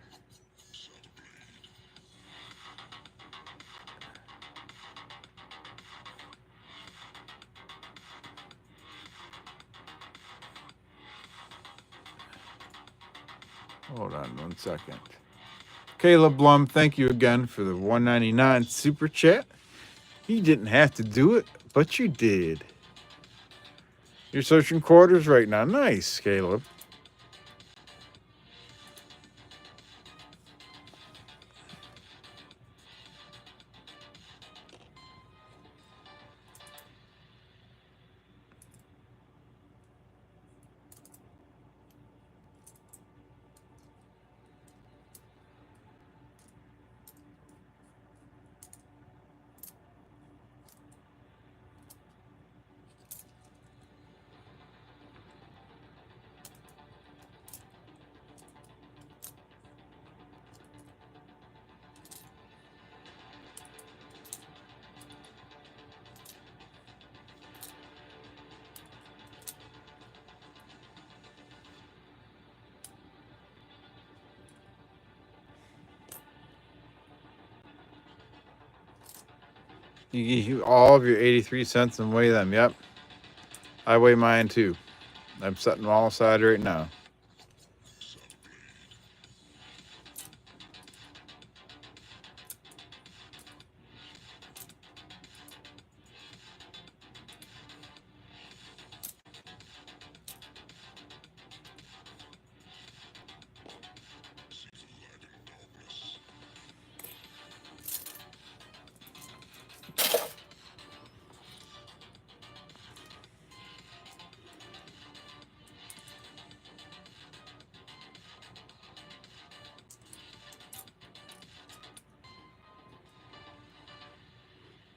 Hold on 1 second. Caleb Blum, thank you again for the $1.99 super chat. You didn't have to do it, but you did. You're searching quarters right now. Nice, Caleb. You all of your 83 cents and weigh them. Yep. I weigh mine too. I'm setting them all aside right now.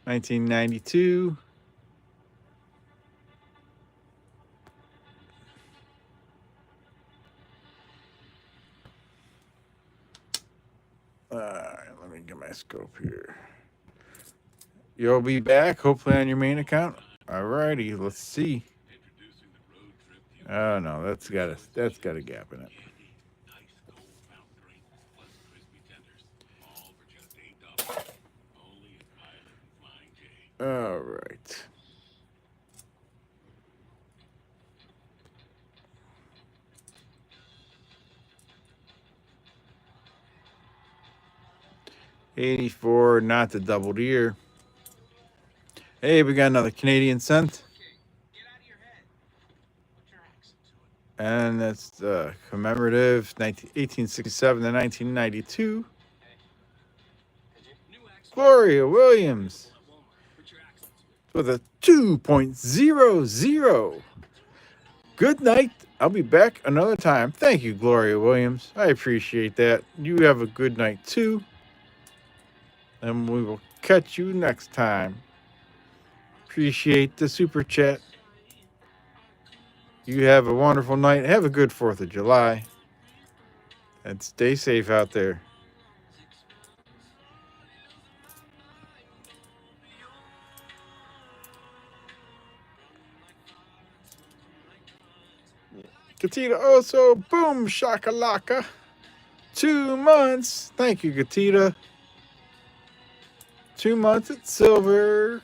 $19.92. All right, let me get my scope here. You'll be back, hopefully on your main account. All righty, let's see. Introducing the road trip fuel Oh no, that's got a gap in it. candy, nice cold fountain drink, plus crispy tenders, all for just $8. Only at Pilot and Flying J. All right. $84, not the double deer. Hey, we got another Canadian cent. Get out of your head. Put your accent to it. And that's commemorative 1867 to 1992. New accent. Gloria Williams At Walmart. Put your accent to it. with a 2.00. Good night. I'll be back another time. Thank you, Gloria Williams. I appreciate that. You have a good night too. And we will catch you next time. Appreciate the super chat. You have a wonderful night. Have a good 4th of July. And stay safe out there. Gatita also, boom, shakalaka. 2 months. Thank you, Gatita. 2 months at silver.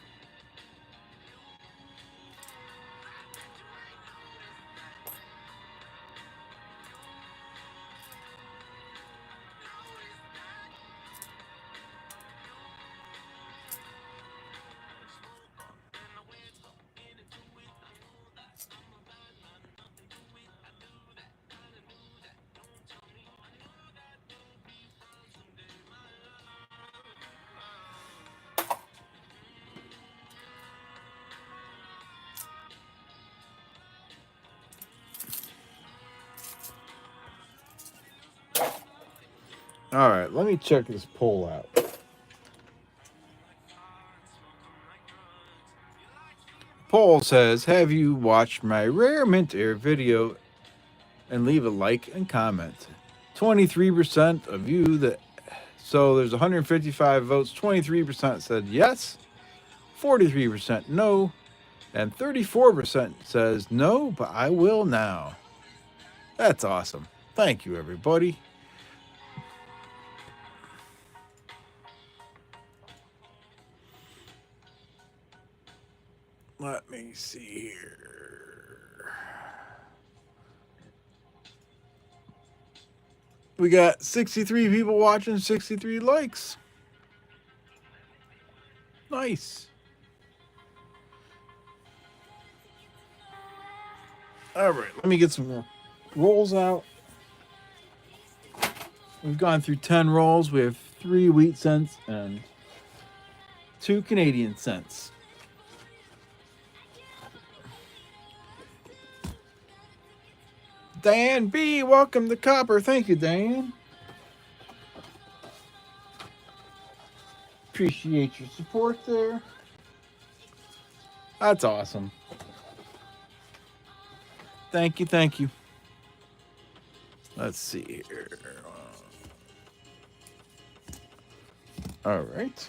All right, let me check this poll out. Poll says, have you watched my Rare Mint Air video? And leave a like and comment. 23% of you that, so there's 155 votes. 23% said yes, 43% no, and 34% says no, but I will now. That's awesome. Thank you, everybody. Let me see here. We got 63 people watching, 63 likes. Nice. All right, let me get some more rolls out. We've gone through 10 rolls. We have 3 wheat cents and 2 Canadian cents. Dan B, welcome to Copper. Thank you, Dan. Appreciate your support there. That's awesome. Thank you, thank you. Let's see here. All right.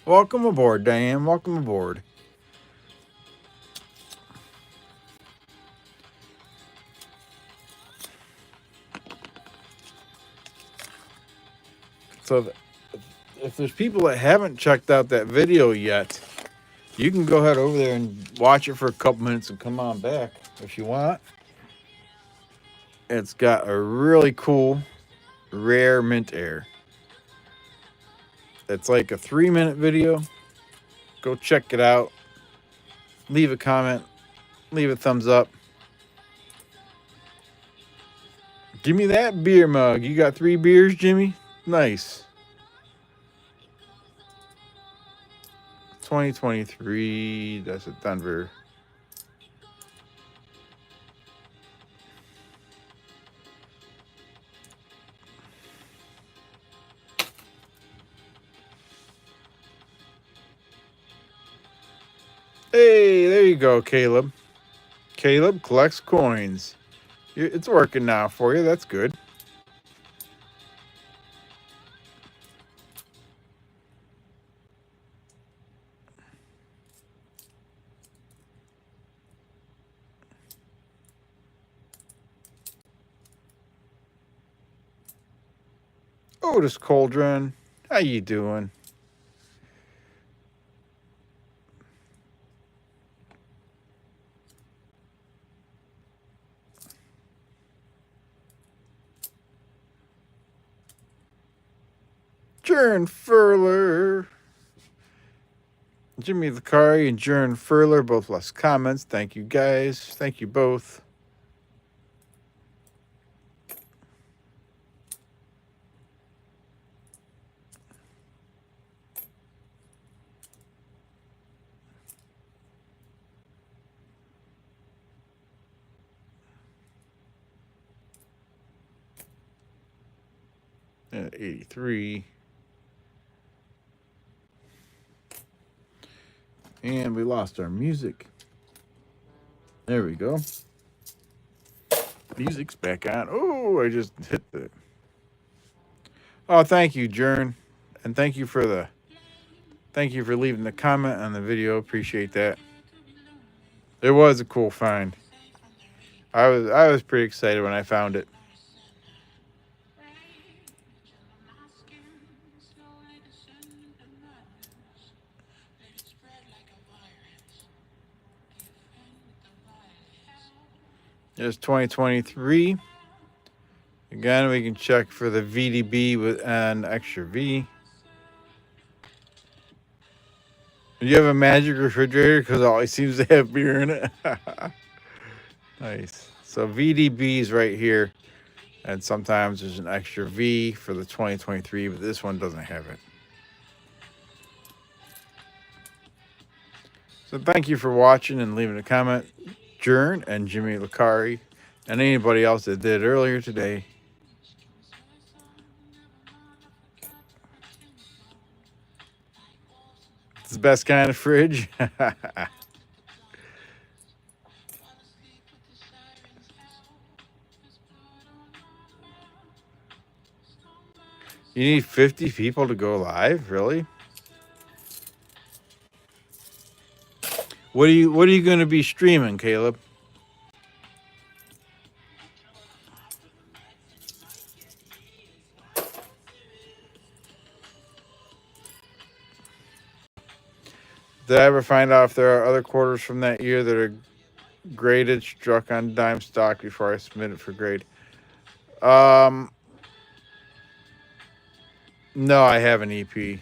Welcome aboard, Diane. Welcome aboard. So if there's people that haven't checked out that video yet, you can go ahead over there and watch it for a couple minutes and come on back if you want. It's got a really cool rare mint air. It's like a 3-minute video. Go check it out. Leave a comment. Leave a thumbs up. Give me that beer mug. You got 3 beers, Jimmy? Nice. 2023. That's at Denver. Hey, there you go, Caleb. Caleb collects coins. It's working now for you. That's good. Otis Cauldron, how you doing? Jern Furler. Jimmy Lucari and Jern Furler both left comments. Thank you, guys. Thank you both. At 83. And we lost our music. There we go. Music's back on. Oh, I just hit the... Oh, thank you, Jern. And thank you for leaving the comment on the video. Appreciate that. It was a cool find. I was pretty excited when I found it. There's 2023. Again, we can check for the VDB with an extra V. Do you have a magic refrigerator? Because it always seems to have beer in it. Nice. So VDB is right here. And sometimes there's an extra V for the 2023, but this one doesn't have it. So thank you for watching and leaving a comment. Jern and Jimmy Lucari and anybody else that did earlier today. It's the best kind of fridge. You need 50 people to go live? Really? What are you going to be streaming, Caleb? Did I ever find out if there are other quarters from that year that are graded, struck on dime stock before I submit it for grade? No, I have an EP.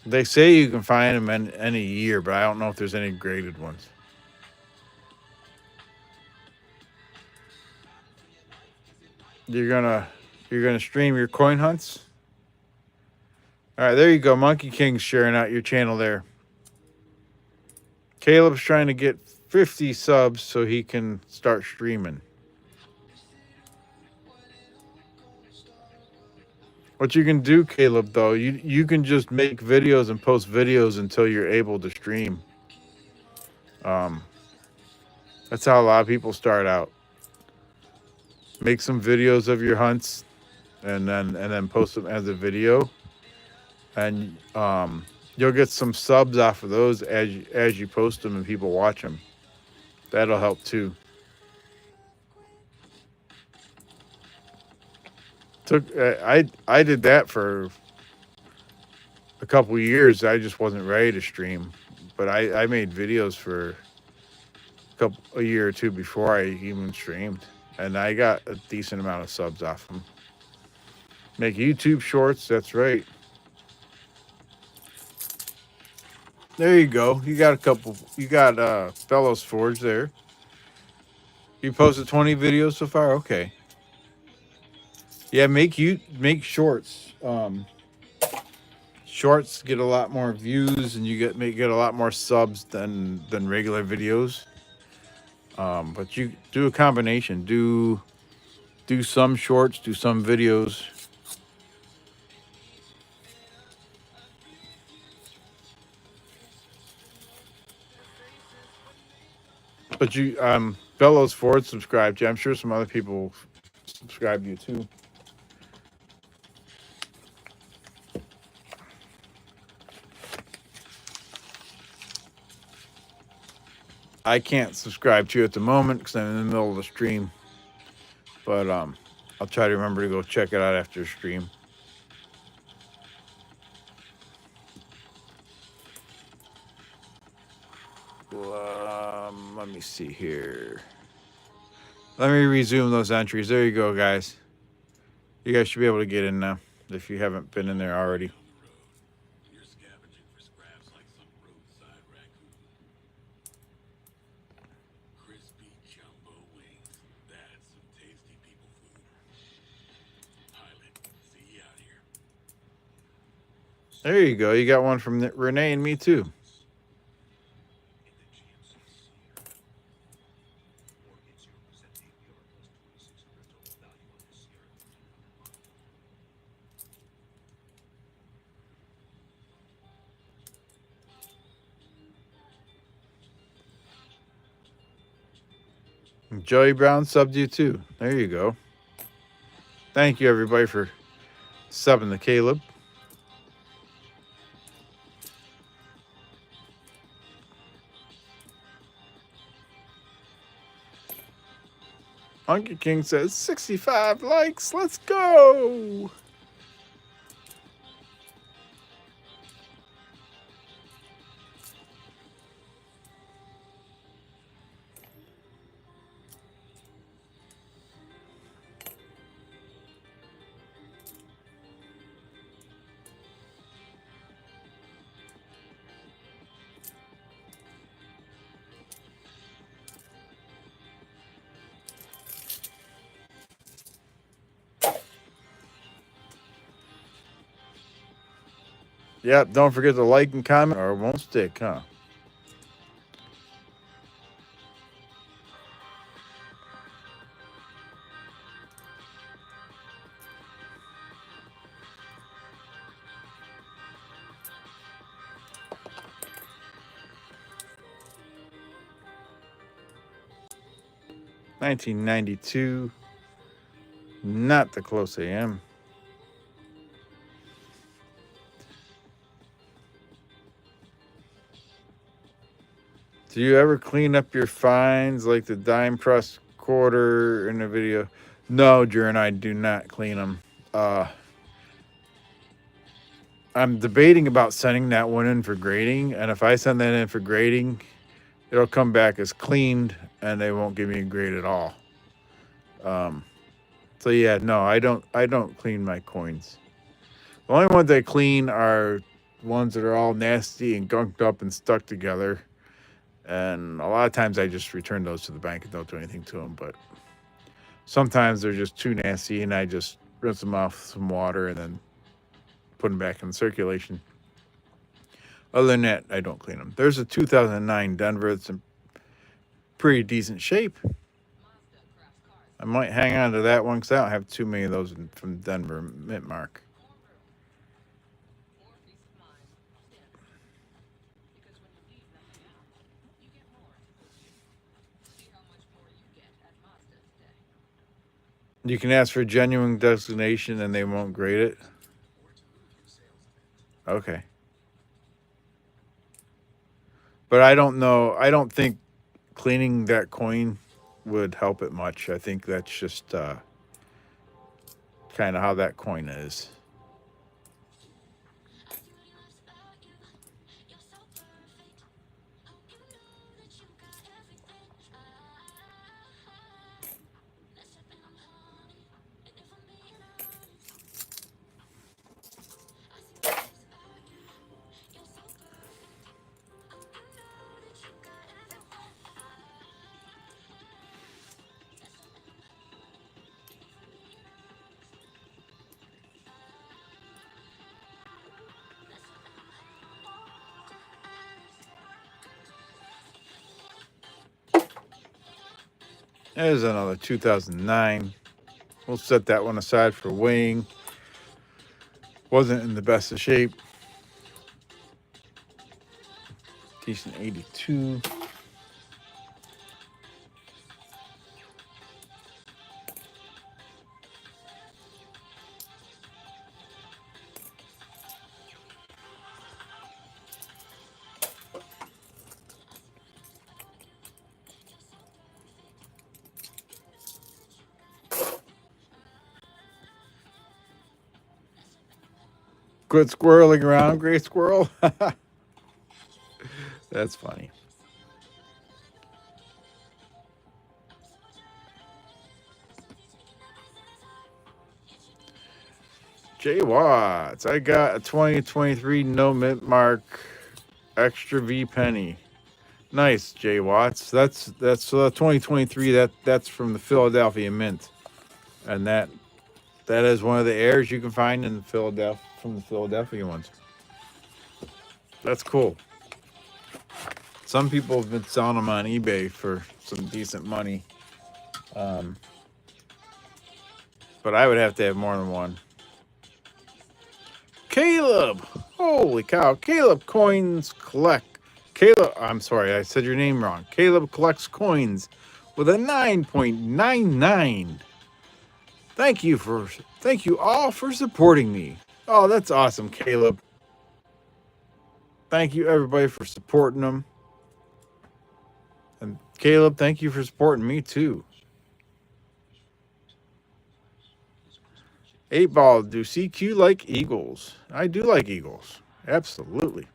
They say you can find them in any year, but I don't know if there's any graded ones. You're gonna stream your coin hunts? All right, there you go. Monkey King's sharing out your channel there. Caleb's trying to get 50 subs so he can start streaming. What you can do, Caleb, though, you can just make videos and post videos until you're able to stream. That's how a lot of people start out. Make some videos of your hunts, and then post them as a video, and you'll get some subs off of those as you post them and people watch them. That'll help too. I did that for a couple years. I just wasn't ready to stream, but I made videos for a year or two before I even streamed, and I got a decent amount of subs off them. Make YouTube shorts. That's right. There you go. You got a couple. You got Fellows Forge there. You posted 20 videos so far. Okay. Yeah, make shorts. Shorts get a lot more views, and you get a lot more subs than regular videos. But you do a combination. Do some shorts, do some videos. But you Fellows Ford subscribed to you. I'm sure some other people subscribe to you too. I can't subscribe to you at the moment because I'm in the middle of the stream. But I'll try to remember to go check it out after the stream. Let me see here. Let me resume those entries. There you go, guys. You guys should be able to get in now if you haven't been in there already. You're scavenging for scraps like some roadside raccoon. Crispy jumbo wings. That's some tasty people food. Pilot, see you out here. There you go. You got one from Renee and me too. Joey Brown subbed you too. There you go. Thank you everybody for subbing to Caleb. Monkey King says 65 likes. Let's go. Yep, don't forget to like and comment or it won't stick, huh? $19.92. Not the close AM. Do you ever clean up your finds like the dime press quarter in the video? No, Jern, I do not clean them. I'm debating about sending that one in for grading, and if I send that in for grading, it'll come back as cleaned, and they won't give me a grade at all. So yeah, no, I don't clean my coins. The only ones I clean are ones that are all nasty and gunked up and stuck together. And a lot of times I just return those to the bank and don't do anything to them. But sometimes they're just too nasty and I just rinse them off with some water and then put them back in circulation. Other than that, I don't clean them. There's a 2009 Denver that's in pretty decent shape. I might hang on to that one because I don't have too many of those from Denver Mint Mark. More peace of mind. Standard. Because when you leave nothing out, you get more. See how much more you get at Mazda today. You can ask for genuine designation and they won't grade it. Okay. But I don't know. I don't think cleaning that coin would help it much. I think that's just kind of how that coin is. There's another 2009. We'll set that one aside for weighing. Wasn't in the best of shape. Decent 82. Good squirreling around, gray squirrel. That's funny. Jay Watts. I got a 2023 no mint mark extra V penny. Nice, Jay Watts. That's 2023. That's from the Philadelphia Mint, and that is one of the airs you can find in Philadelphia from the Philadelphia ones. That's cool. Some people have been selling them on eBay for some decent money, but I would have to have more than one. Caleb, holy cow! Caleb Coins Collect. Caleb, I'm sorry, I said your name wrong. Caleb collects coins with a 9.99. Thank you all for supporting me. Oh, that's awesome, Caleb. Thank you everybody for supporting them. And Caleb, thank you for supporting me too. 8 Ball, do CQ like Eagles? I do like Eagles. Absolutely.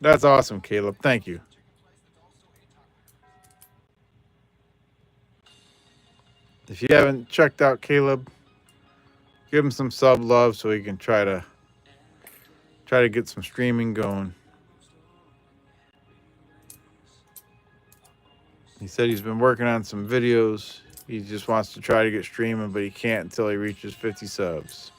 That's awesome, Caleb. Thank you. If you haven't checked out Caleb, give him some sub love so he can try to get some streaming going. He said he's been working on some videos. He just wants to try to get streaming, but he can't until he reaches 50 subs.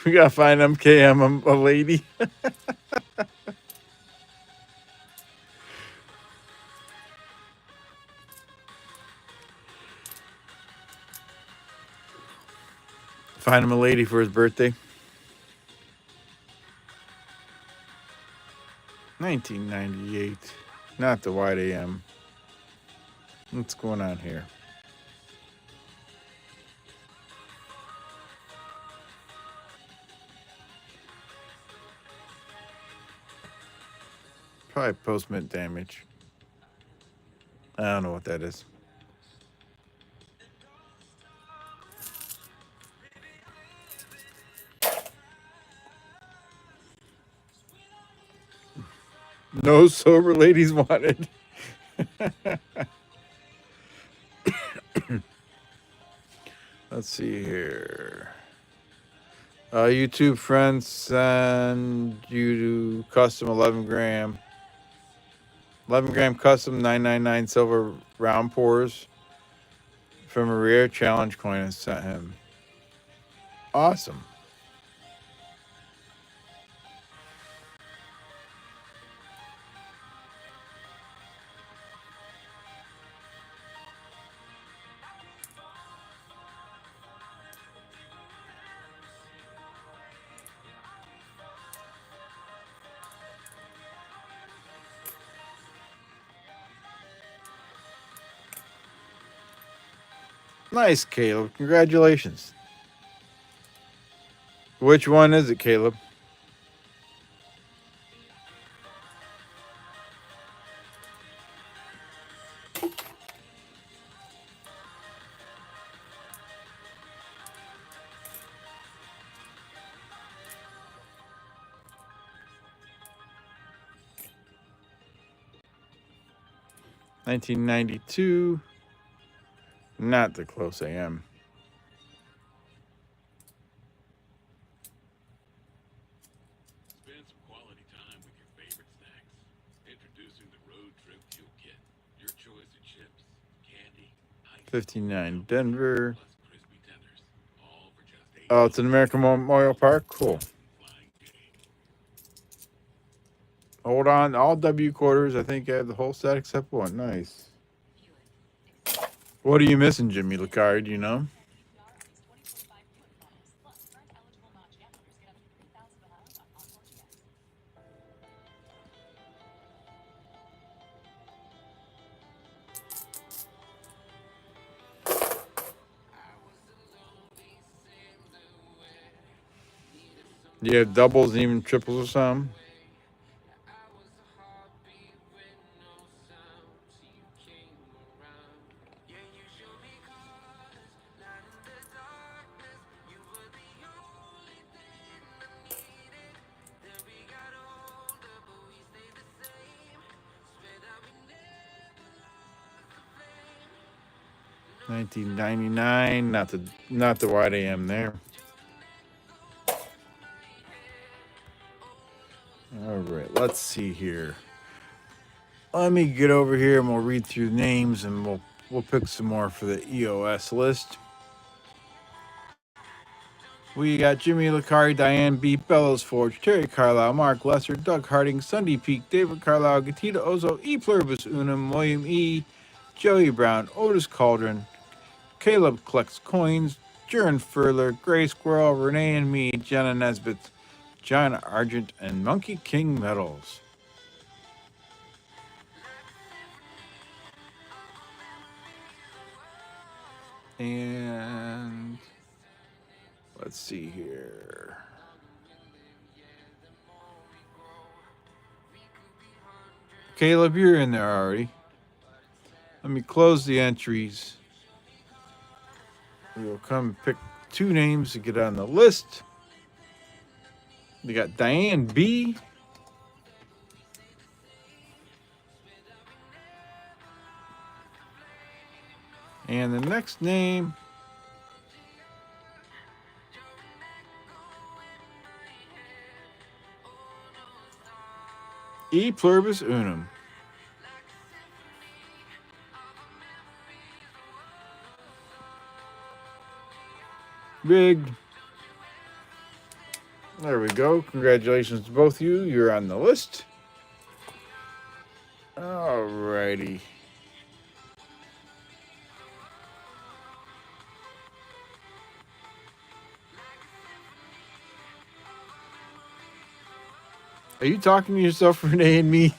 We gotta find MKM a lady. Find him a lady for his birthday. 1998. Not the White AM. What's going on here? Probably post-mint damage. I don't know what that is. No sober ladies wanted. Let's see here. YouTube friends send you to custom 11 gram custom 999 silver round pours from a rare challenge coin and sent him. Awesome. Nice, Caleb. Congratulations. Which one is it, Caleb? $19.92. Not the close AM. Spend some quality time with your favorite snacks. Introducing the Road Trip Fuel Kit. Your choice of chips, candy, ice, 59 Denver. plus crispy tenders. All for just Oh, it's an American Memorial Park. Cool. Flying J. Hold on. All W quarters. I think I have the whole set except one. Nice. What are you missing, Jimmy Licard? You know? CCR on these 2025 Buick models. Plus, current eligible non-jam owners get up to $3,000 on Encore GX. You have doubles and even triples or something? $19.99. Not the wide AM there. All right, let's see here. Let me get over here and we'll read through names and we'll pick some more for the EOS list. We got Jimmy Licari, Diane B, Bellows Forge, Terry Carlisle, Mark Lesser, Doug Harding, Sunday Peak, David Carlisle, Gatita Ozo, E Pluribus Unum, William E, Joey Brown, Otis Cauldron, Caleb Collects Coins, Jern Furler, Gray Squirrel, Renee and me, Jenna Nesbitt, John Argent, and Monkey King Metals. And let's see here. Caleb, you're in there already. Let me close the entries. We will come pick two names to get on the list. We got Diane B. And the next name, E Pluribus Unum. Rigged. There we go. Congratulations to both of you. You're on the list. Alrighty. Are you talking to yourself, Renee and me?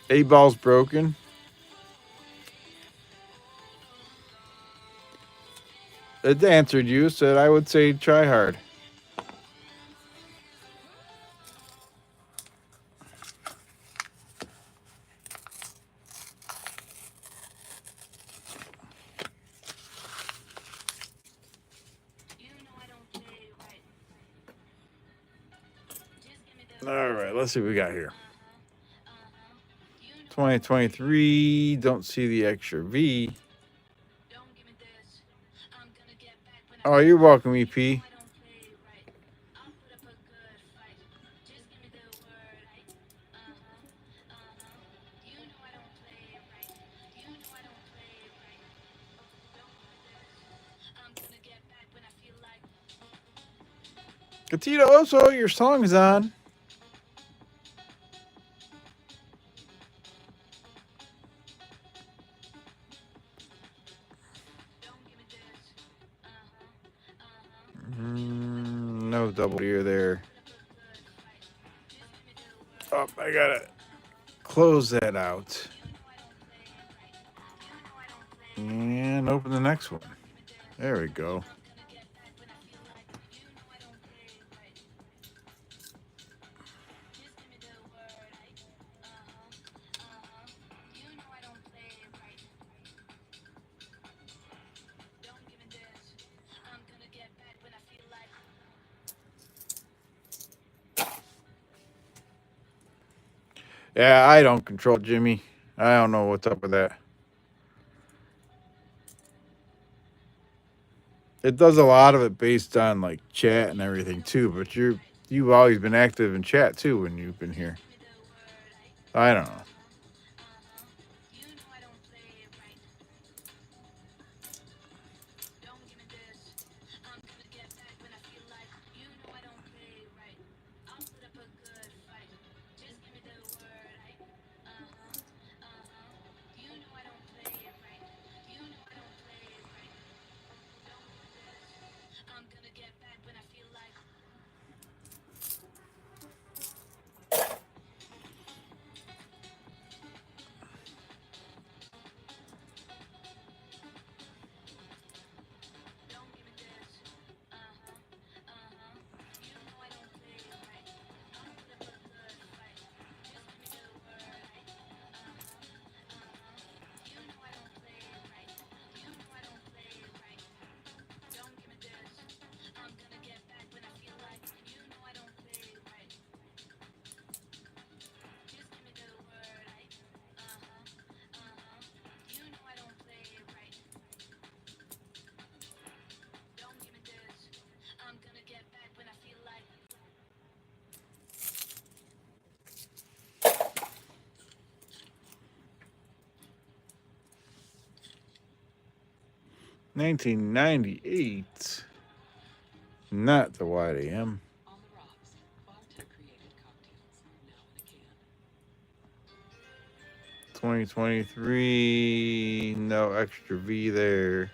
A ball's broken. It answered you, said I would say try hard. All right, let's see what we got here. 2023, don't see the extra V. Oh, you're welcome, EP. Gatito Oso, your song is on. No double ear there. I gotta close that out and open the next one. There we go. Yeah, I don't control Jimmy. I don't know what's up with that. It does a lot of it based on like chat and everything too, but you've always been active in chat too when you've been here. I don't know. $19.98. Not the White AM. On the rocks, bartender created cocktails, now in a can. 2023. No extra V there.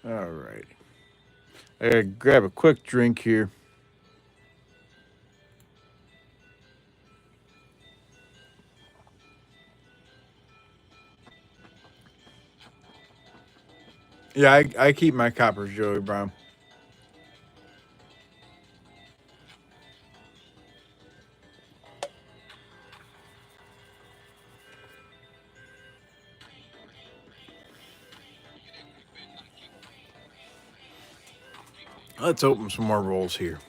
All right. I gotta grab a quick drink here. Yeah, I keep my coppers, Joey Brown. Let's open some more rolls here.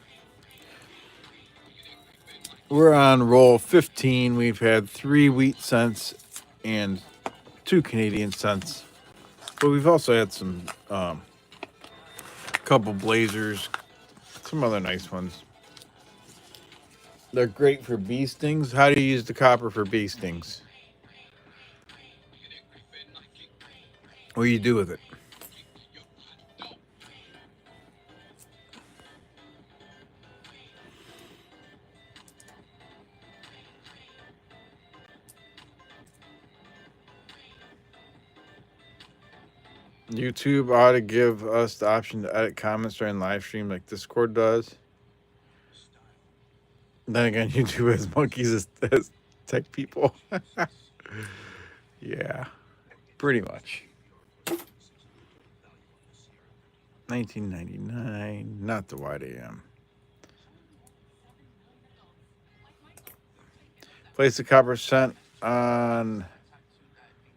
We're on roll 15. We've had 3 wheat cents and 2 Canadian cents. But we've also had some couple blazers, some other nice ones. They're great for bee stings. How do you use the copper for bee stings? What do you do with it? YouTube ought to give us the option to edit comments during live stream like Discord does. Then again, YouTube has monkeys as tech people. Yeah, pretty much. 1999, not the White AM. Place the copper cent on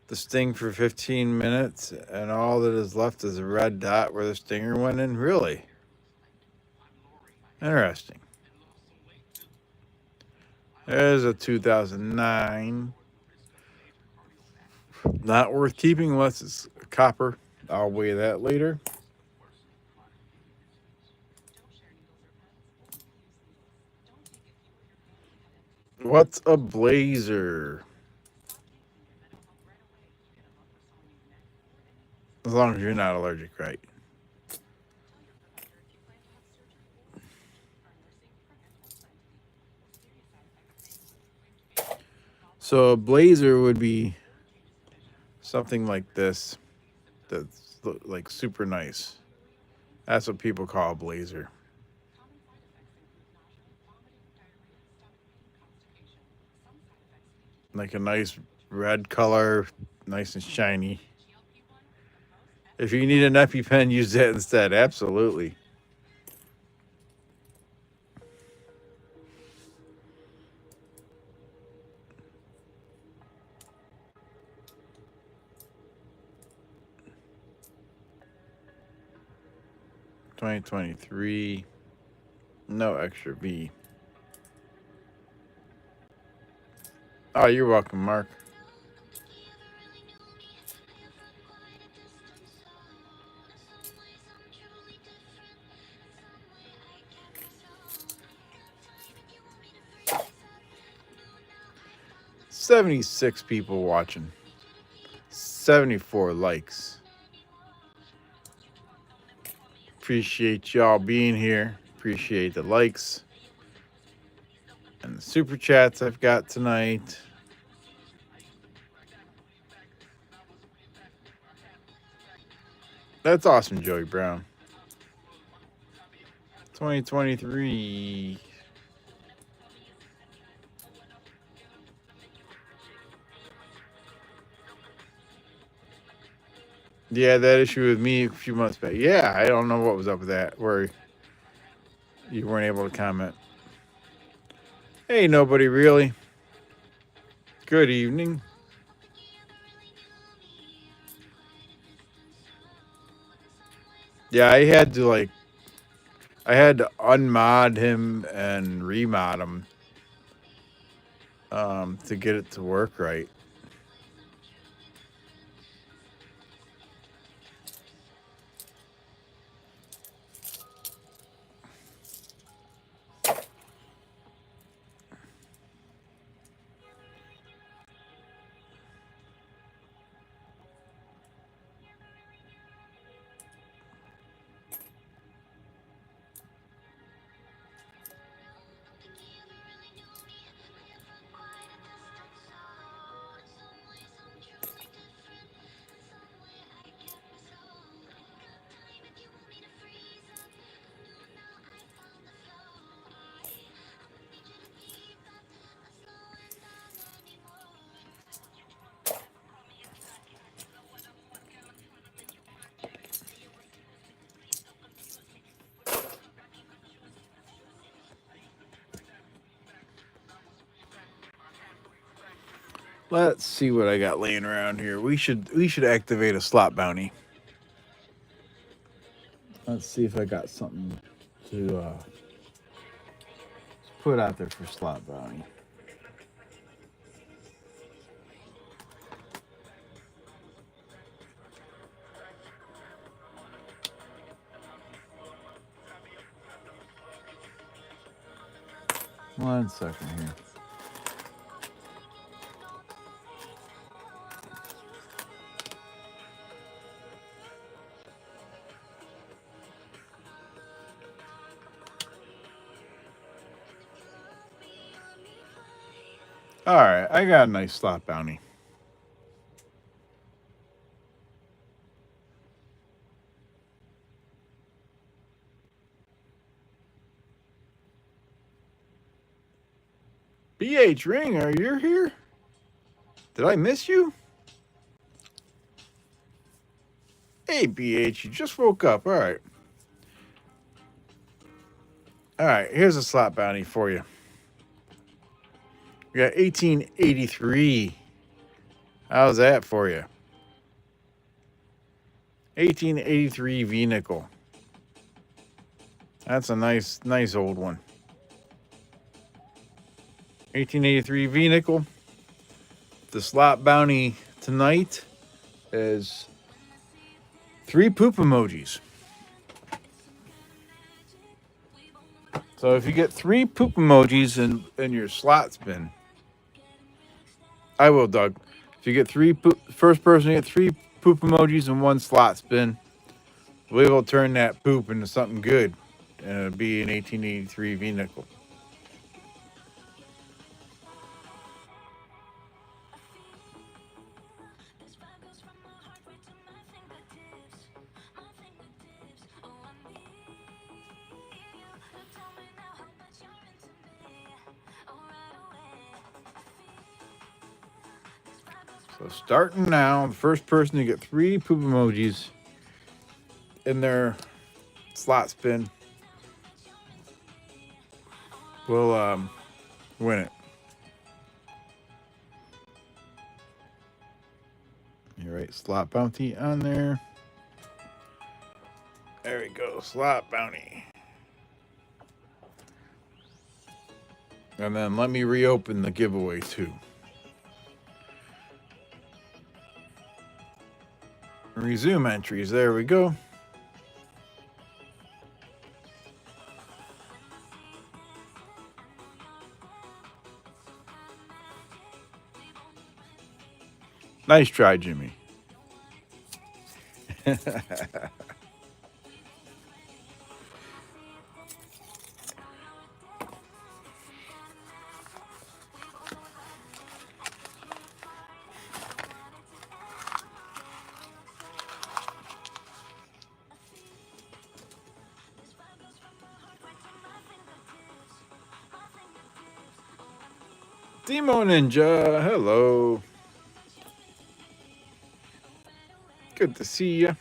the sting for 15 minutes, and all that is left is a red dot where the stinger went in. Really? Interesting. There's a 2009. Not worth keeping unless it's copper. I'll weigh that later. What's a blazer? As long as you're not allergic, right? So a blazer would be something like this that's like super nice. That's what people call a blazer. Like a nice red color, nice and shiny. If you need an EpiPen, use that instead. Absolutely. $2023. No extra V. Oh, you're welcome, Mark. $76 people watching. 74 likes. Appreciate y'all being here. Appreciate the likes and the super chats I've got tonight. That's awesome, Joey Brown. 2023. Yeah, that issue with me a few months back. Yeah, I don't know what was up with that, where you weren't able to comment. Hey, nobody really. Good evening. Yeah, I had to unmod him and remod him to get it to work right. Let's see what I got laying around here. We should activate a slot bounty. Let's see if I got something to put out there for slot bounty. One second here. All right, I got a nice slot bounty. BH Ringer, you're here? Did I miss you? Hey, BH, you just woke up. All right. All right, here's a slot bounty for you. We got 1883. How's that for you? 1883 V nickel. That's a nice old one. 1883 V nickel. The slot bounty tonight is 3 poop emojis. So if you get 3 poop emojis in your slot spin, I will, Doug. If you get 3 poop, first person to get 3 poop emojis in 1 slot spin, we will turn that poop into something good, and it'll be an 1883 vehicle. So starting now, the first person to get 3 poop emojis in their slot spin will win it. You're right, slot bounty on there. There we go, slot bounty. And then let me reopen the giveaway too. Resume entries. There we go. Nice try, Jimmy. Demo Ninja, hello. Good to see you.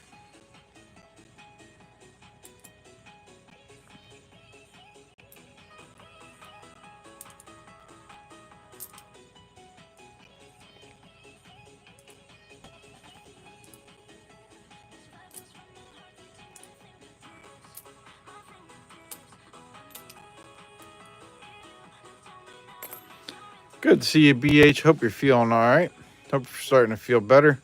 Good to see you, BH. Hope you're feeling all right. Hope you're starting to feel better.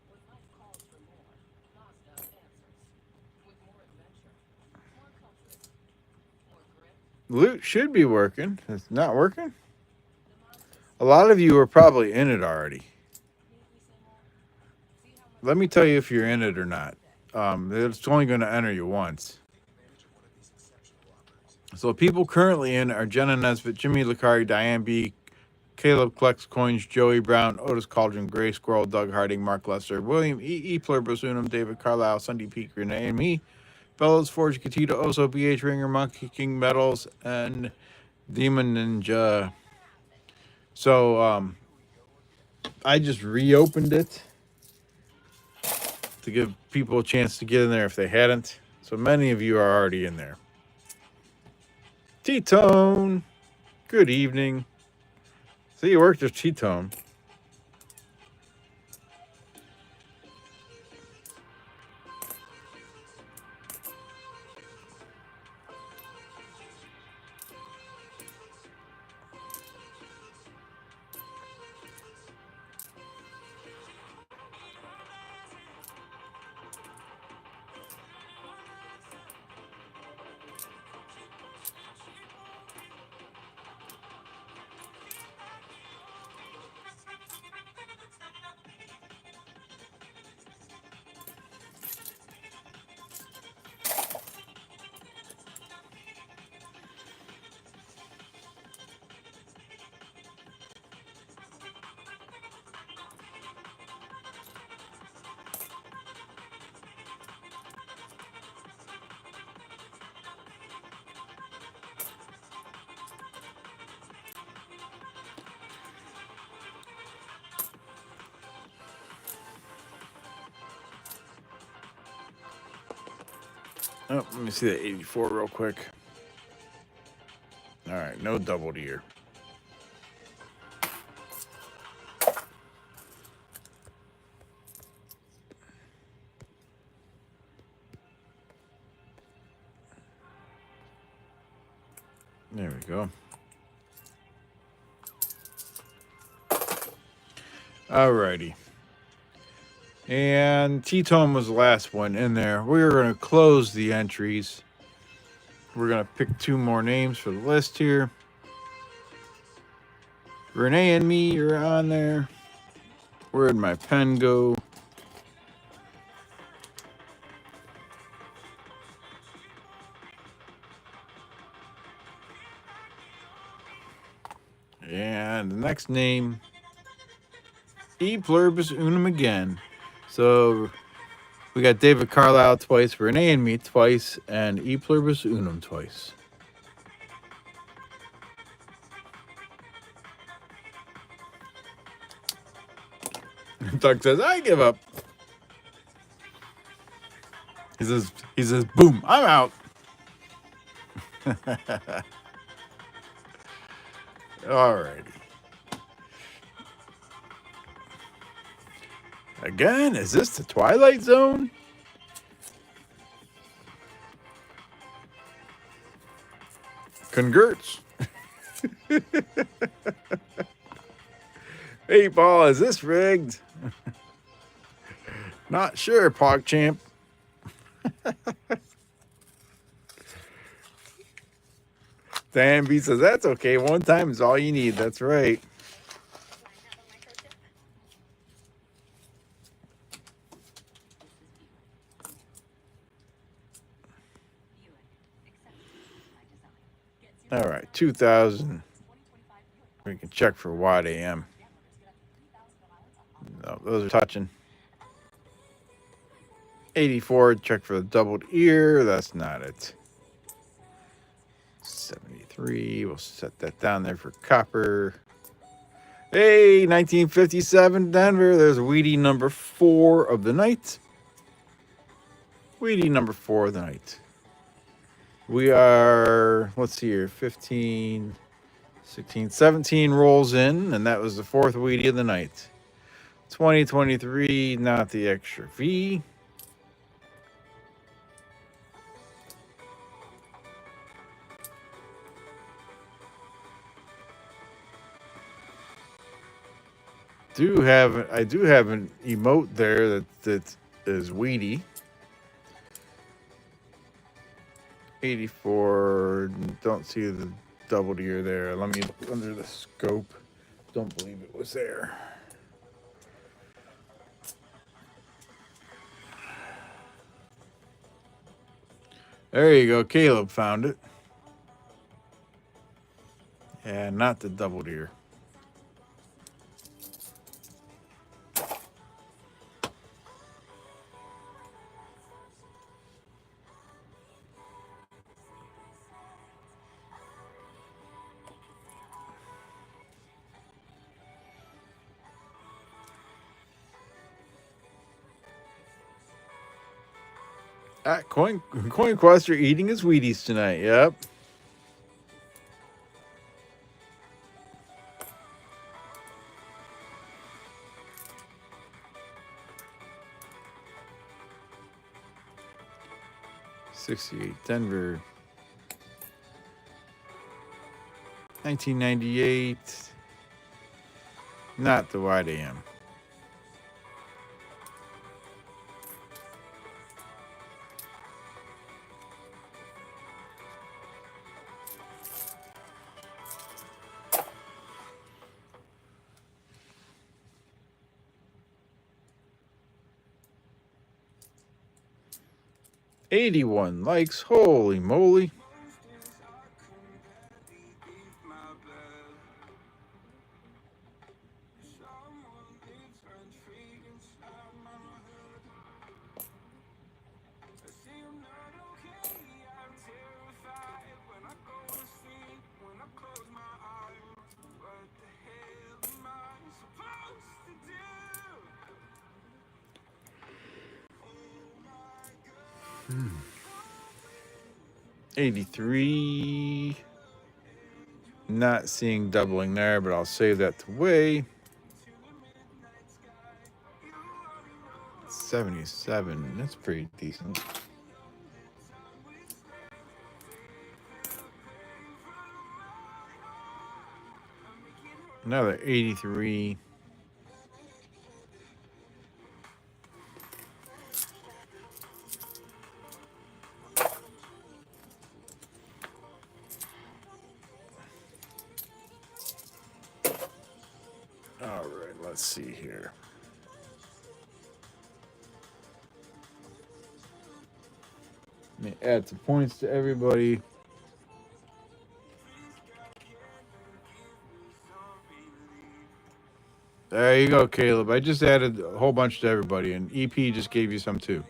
When life calls for more, Mazda answers. With more adventure, more comfort, more grit. Loot should be working. It's not working. A lot of you are probably in it already. Let me tell you if you're in it or not. It's only going to enter you once. So people currently in are Jenna Nesbitt, Jimmy Licari, Diane B., Caleb Collects Coins, Joey Brown, Otis Cauldron, Gray Squirrel, Doug Harding, Mark Lester, William E. Pluribus Unum, David Carlisle, Sunday Peak, Renee, and me. Bellows, Forge, Katita, Oso, BH Ringer, Monkey King Metals, and Demon Ninja. So I just reopened it to give people a chance to get in there if they hadn't. So many of you are already in there. T-Tone, good evening. See, you worked with T-Tone. Oh, let me see that 84 real quick. All right, no double here. There we go. Alrighty. And T-Tone was the last one in there. We're going to close the entries. We're going to pick 2 more names for the list here. Renee and me are on there. Where'd my pen go? And the next name, E Pluribus Unum again. So we got David Carlisle twice, Renee and me twice, and E Pluribus Unum twice. Doug says, I give up. He says, boom, I'm out. Alrighty. Again, is this the Twilight Zone? Congrats. Hey, Paul, is this rigged? Not sure, PogChamp. Dan B says, that's okay. One time is all you need. That's right. All right, 2000. We can check for Watt AM. No, those are touching. 84, check for the doubled ear. That's not it. 73, we'll set that down there for copper. Hey, 1957 Denver. There's Wheatie number 4 of the night. Wheatie number 4 of the night. We are, let's see here, 15, 16, 17 rolls in, and that was the 4th Wheatie of the night. 2023, not the extra V. I do have an emote there that is Wheatie. 84, don't see the double ear there. Let me look under the scope. Don't believe it was there. There you go. Caleb found it. And not the double ear. Coin Quest are eating his Wheaties tonight. Yep. '68 Denver. 1998. Not the Wide AM. '81 likes. Holy moly. '83. Not seeing doubling there, but I'll save that to way. 77. That's pretty decent. Another 83. All right, let's see here. Let me add some points to everybody. There you go, Caleb. I just added a whole bunch to everybody, and EP just gave you some too.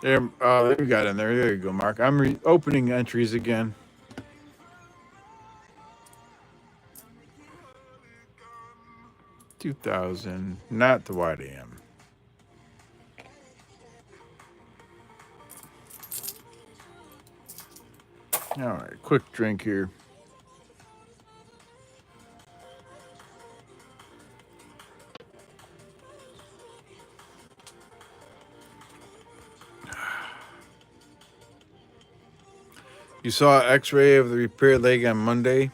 There you got in there. There you go, Mark. I'm opening entries again. $2,000, not the wide AM. All right, quick drink here. You saw X-ray of the repaired leg on Monday.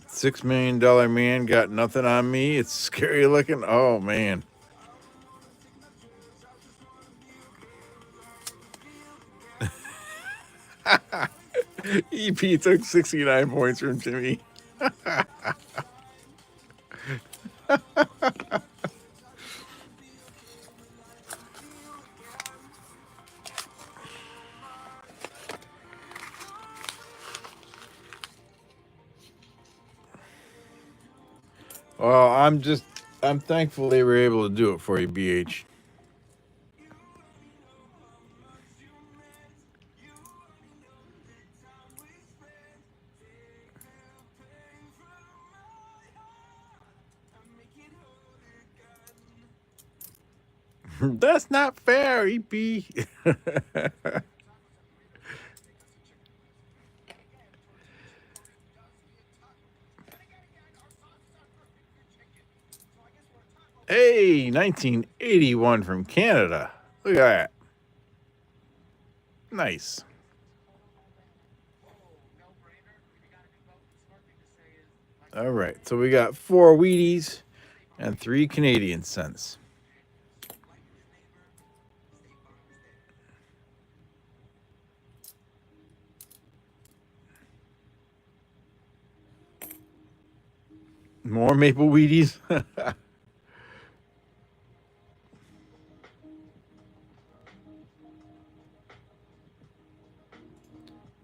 $6 million man got nothing on me. It's scary looking. Oh man. EP took 69 points from Jimmy. Well, I'm thankful they were able to do it for you, BH. That's not fair, EP. Hey, 1981 from Canada. Look at that. Nice. All right, so we got 4 Wheaties and 3 Canadian cents. More Maple Wheaties.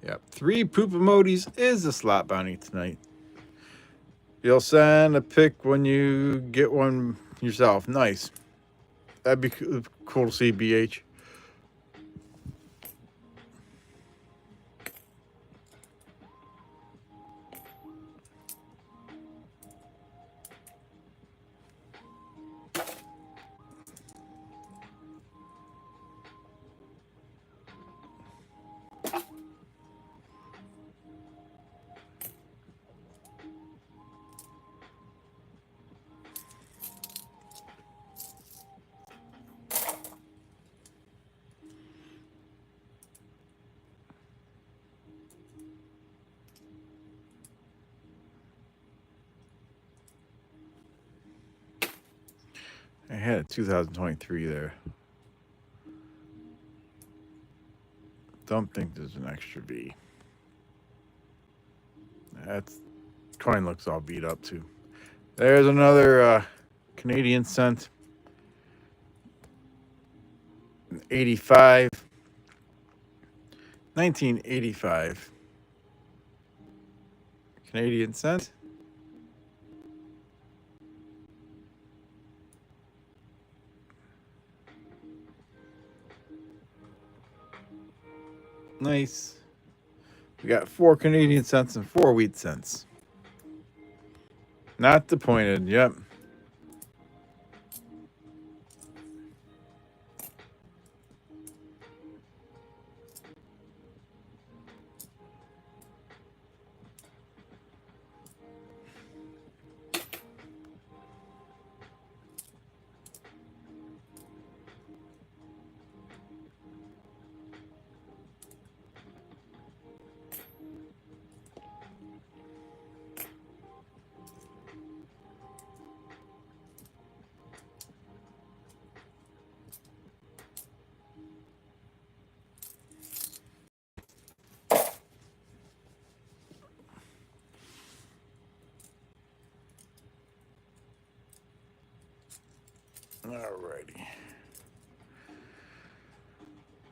Yep, 3 poop emojis is the slot bounty tonight. You'll send a pic when you get one yourself. Nice. That'd be cool to see, BH. I had a 2023 there. Don't think there's an extra V. That's coin looks all beat up too. There's another Canadian cent. 85. 1985. Canadian cent. Nice. We got 4 Canadian cents and 4 wheat cents. Not the pointed. Yep. Alrighty.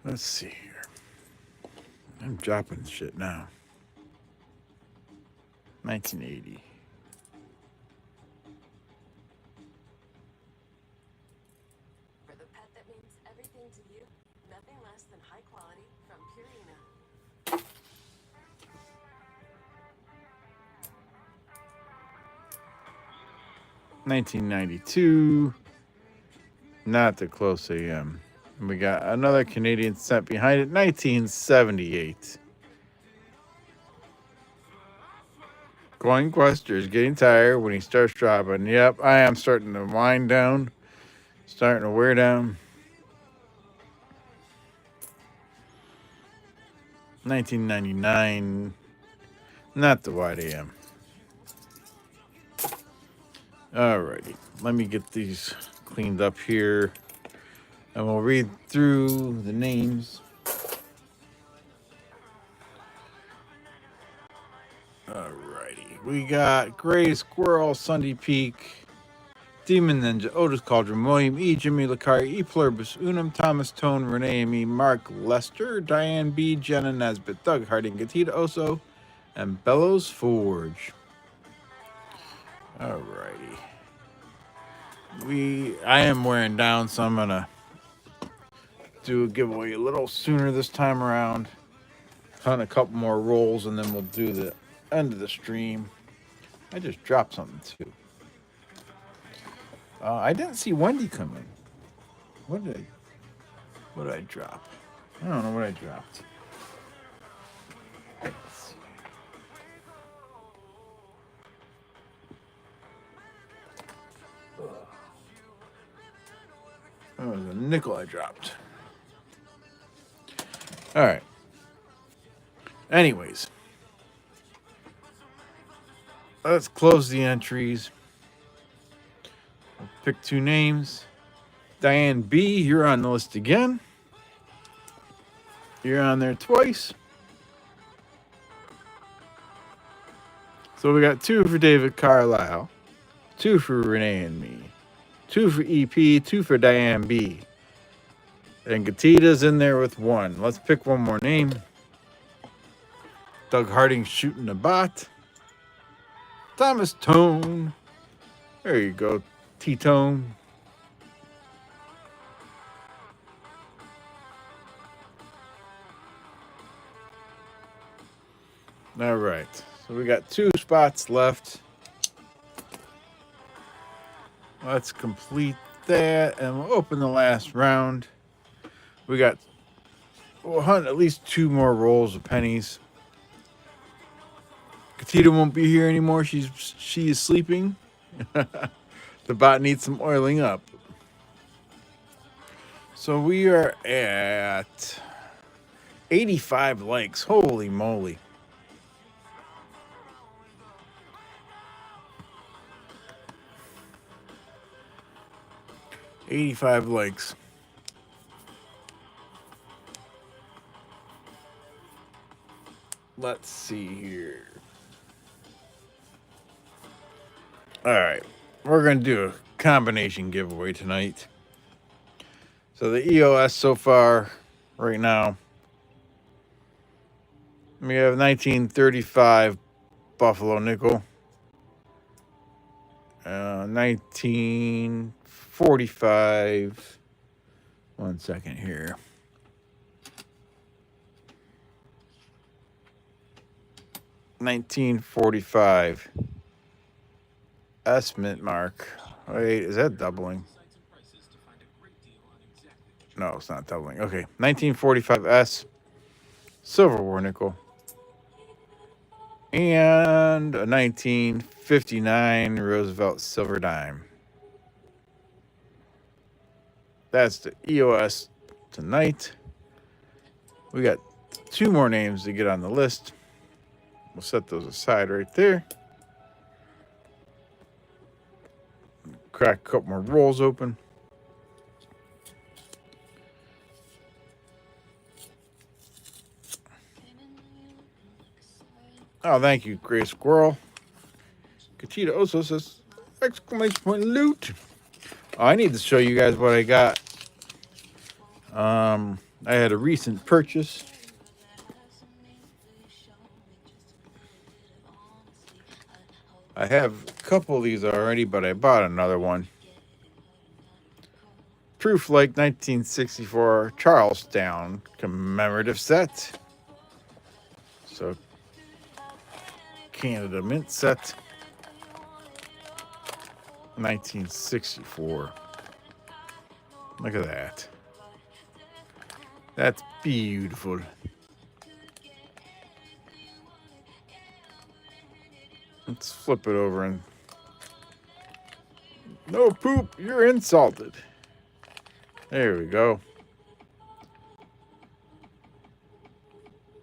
Let's see here. I'm dropping shit now. 1980. For the pet that means everything to you, nothing less than high quality from Purina. 1992. Not the close AM. We got another Canadian cent behind it. 1978. Going Quester is getting tired when he starts dropping. Yep, I am starting to wind down. Starting to wear down. 1999. Not the wide AM. Alrighty. Let me get these cleaned up here. And we'll read through the names. Alrighty. We got Gray Squirrel, Sunday Peak, Demon Ninja, Otis Cauldron, William E. Jimmy Lacari, E. Pluribus Unum, Thomas Tone, Renee M. E., Mark Lester, Diane B., Jenna Nesbitt, Doug Harding, Gatita Oso, and Bellows Forge. Alrighty. I am wearing down, so I'm gonna do a giveaway a little sooner this time around. Hunt a couple more rolls, and then we'll do the end of the stream. I just dropped something too. I didn't see Wendy come in. What did I drop? I don't know what I dropped. Let's see. That was a nickel I dropped. All right. Anyways, let's close the entries. We'll pick two names. Diane B., you're on the list again. You're on there twice. So we got 2 for David Carlisle, 2 for Renee and me, 2 for EP, 2 for Diane B. And Gatita's in there with 1. Let's pick one more name. Doug Harding shooting a bot. Thomas Tone. There you go, T-Tone. All right. So we got 2 spots left. Let's complete that, and we'll open the last round. We'll hunt at least 2 more rolls of pennies. Gatita won't be here anymore. She is sleeping. The bot needs some oiling up. So we are at 85 likes. Holy moly. $85 likes. Let's see here. All right. We're going to do a combination giveaway tonight. So the EOS so far, right now, we have 1935 Buffalo Nickel. 1945. 1 second here. $19.45 S mint mark. Wait, is that doubling? No, it's not doubling. Okay, 1945 S silver war nickel. And a 1959 Roosevelt silver dime. That's the EOS tonight. We got 2 more names to get on the list. We'll set those aside right there. Crack a couple more rolls open. Oh, thank you, Gray Squirrel. Kachita also says, exclamation point loot. Oh, I need to show you guys what I got. I had a recent purchase. I have a couple of these already, but I bought another one. Proof Lake 1964 Charlestown commemorative set. So, Canada Mint set. 1964. Look at that. That's beautiful. Let's flip it over and... No poop, you're insulted. There we go.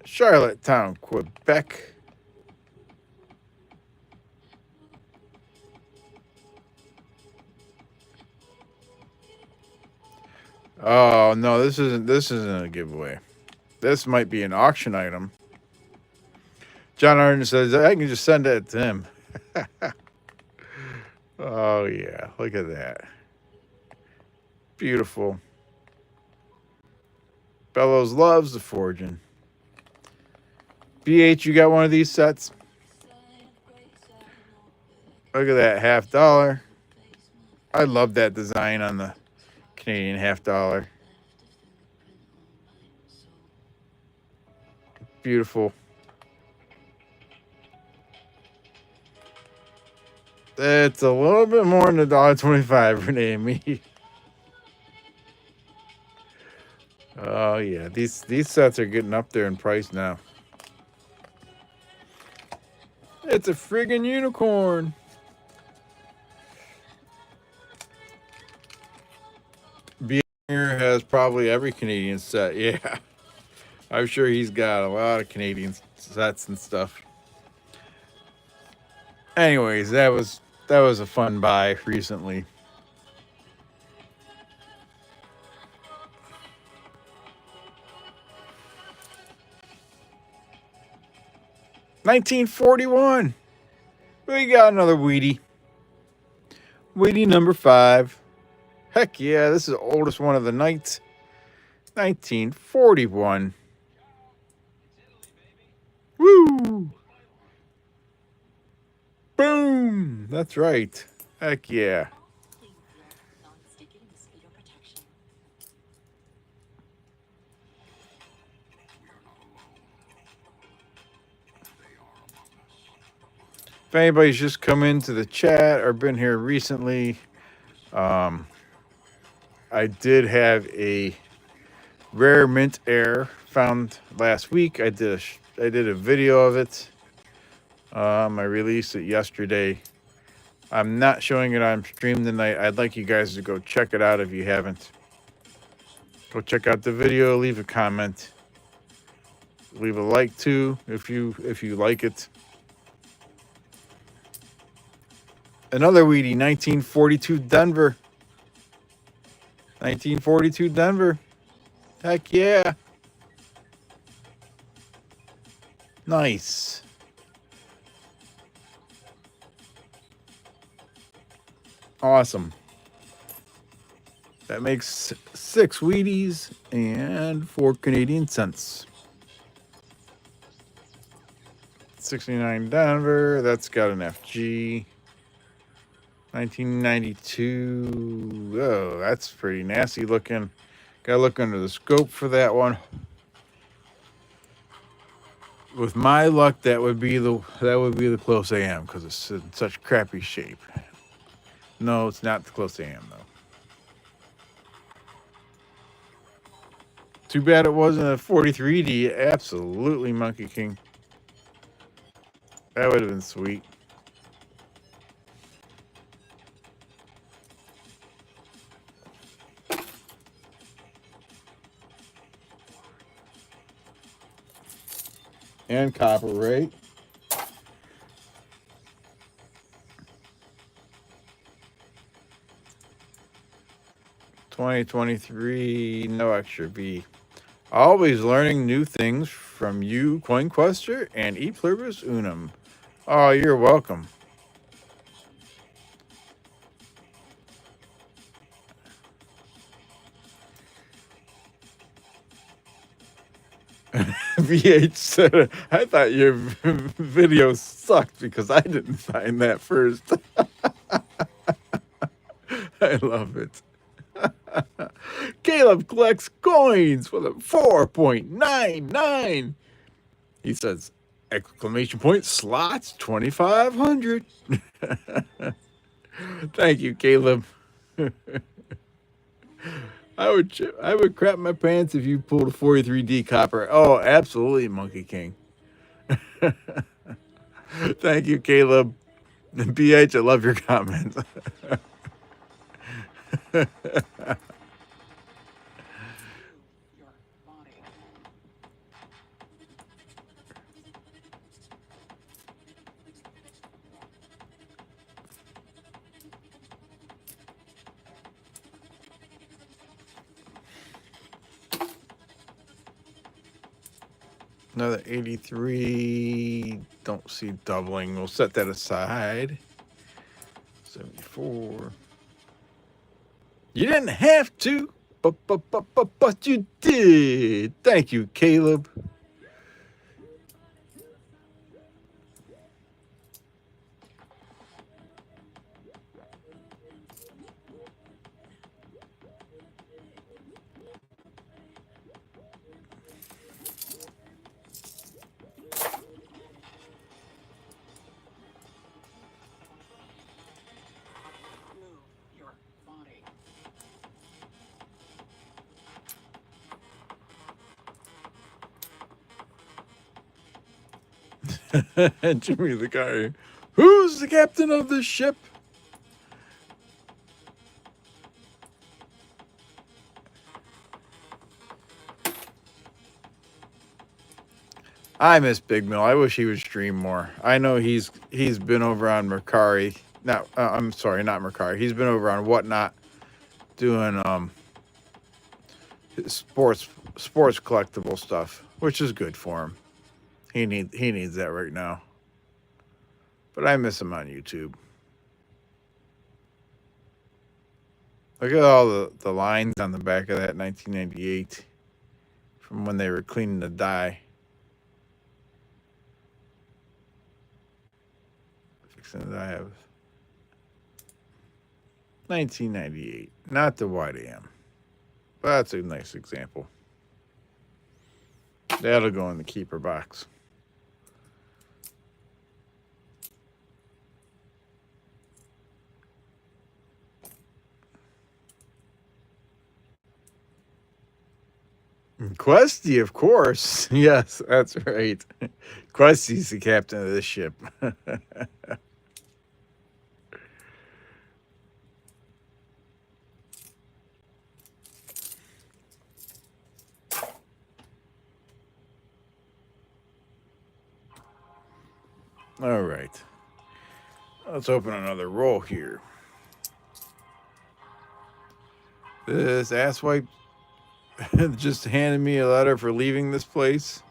Charlottetown, Quebec. Oh no, this isn't a giveaway. This might be an auction item. John Arden says I can just send it to him. Oh yeah, look at that. Beautiful. Bellows loves the forging. BH, you got one of these sets? Look at that $50. I love that design on the Canadian $50. Beautiful. It's a little bit more than $1.25, Renee and me. Oh yeah, these sets are getting up there in price now. It's a friggin' unicorn. Beer has probably every Canadian set. Yeah, I'm sure he's got a lot of Canadian sets and stuff. Anyways, that was a fun buy recently. $1941. We got another Wheatie. Wheatie number 5. Heck yeah, this is the oldest one of the night. 1941. Woo! Boom! That's right. Heck yeah. If anybody's just come into the chat or been here recently, I did have a rare mint air found last week. I did a video of it. I released it yesterday. I'm not showing it on stream tonight. I'd like you guys to go check it out if you haven't. Go check out the video. Leave a comment. Leave a like too if you like it. Another Wheatie, 1942 Denver. 1942 Denver. Heck yeah. Nice. Awesome. That makes 6 Wheaties and 4 Canadian cents. 69 Denver. That's got an FG. 1992. Oh, that's pretty nasty looking. Gotta look under the scope for that one. With my luck, that would be the close AM because it's in such crappy shape. No, it's not the close I am, though. Too bad it wasn't a 43D. Absolutely, Monkey King. That would have been sweet. And copper, right? $20.23, no extra V. Always learning new things from you, CoinQuester, and E Pluribus Unum. Oh, you're welcome. VH said, I thought your video sucked because I didn't find that first. I love it. Caleb collects coins with a 4.99. He says, exclamation point, slots 2,500. Thank you, Caleb. I would crap my pants if you pulled a 43D copper. Oh, absolutely, Monkey King. Thank you, Caleb. BH, I love your comments. Another 83. Don't see doubling. We'll set that aside. 74. You didn't have to, but you did. Thank you, Caleb. Jimmy the guy. Who's the captain of this ship? I miss Big Mill. I wish he would stream more. I know he's been over on Mercari. Not I'm sorry, not Mercari. He's been over on Whatnot doing sports collectible stuff, which is good for him. He needs that right now. But I miss him on YouTube. Look at all the lines on the back of that 1998 from when they were cleaning the die. Fixing the die of 1998. Not the White AM. But that's a nice example. That'll go in the keeper box. Questy, of course. Yes, that's right. Questy's the captain of this ship. All right. Let's open another roll here. This asswipe just handed me a letter for leaving this place.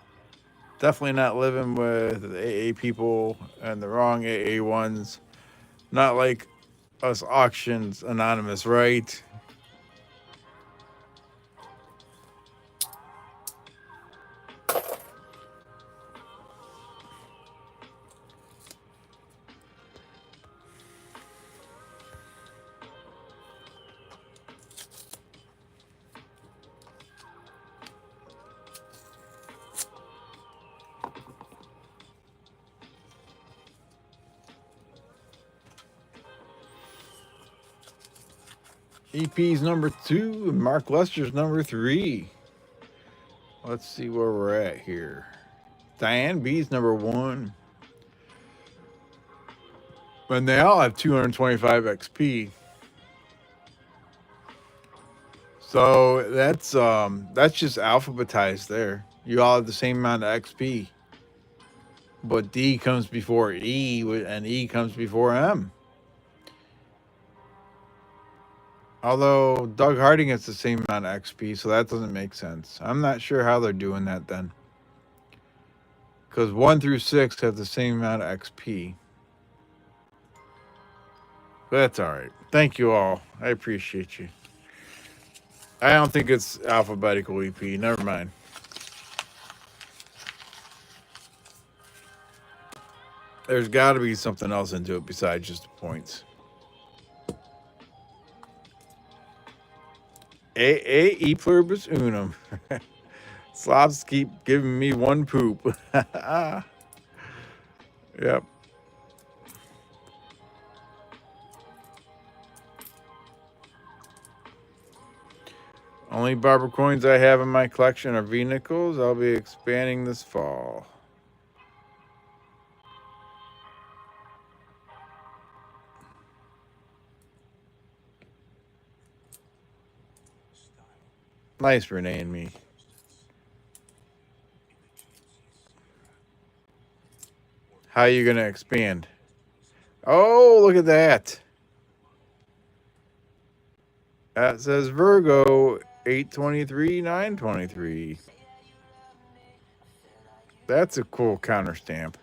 Definitely not living with the AA people and the wrong AA ones. Not like us auctions anonymous, right? EP's number 2 and Mark Lester's number 3. Let's see where we're at here. Diane B's number 1. And they all have 225 XP. So that's just alphabetized there. You all have the same amount of XP. But D comes before E and E comes before M. Although Doug Harding gets the same amount of XP, so that doesn't make sense. I'm not sure how they're doing that then. Because 1 through 6 have the same amount of XP. But that's all right. Thank you all. I appreciate you. I don't think it's alphabetical EP. Never mind. There's got to be something else into it besides just the points. E pluribus unum. Slobs keep giving me one poop. Yep. Only barber coins I have in my collection are V-nickels. I'll be expanding this fall. Nice, Renee and me. How are you going to expand? Oh, look at that. That says Virgo 823 923. That's a cool counter stamp.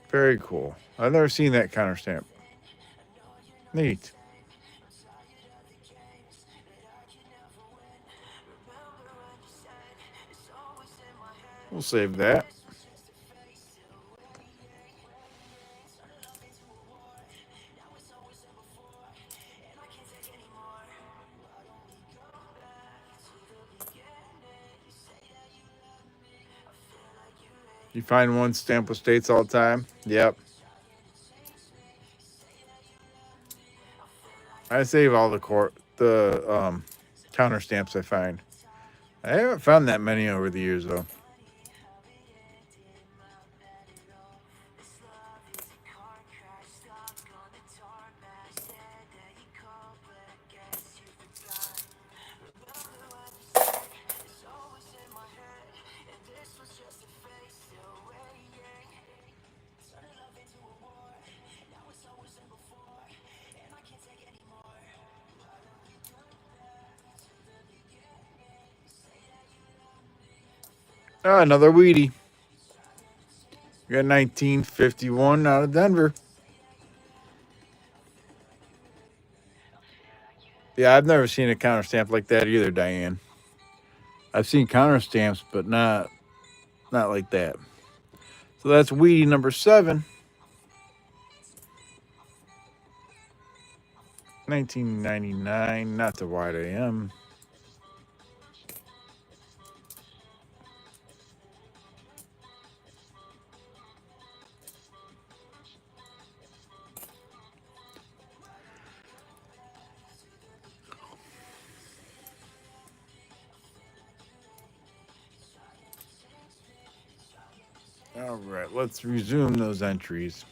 Very cool. I've never seen that counter stamp. Neat. We'll save that. You find one stamp with states all the time? Yep. I save all the counter stamps I find. I haven't found that many over the years though. Oh, another Weedy. We got 1951 out of Denver. Yeah, I've never seen a counter stamp like that either, Diane. I've seen counter stamps, but not like that. So that's Weedy number 7. 1999, not the Wide AM. All right, let's resume those entries.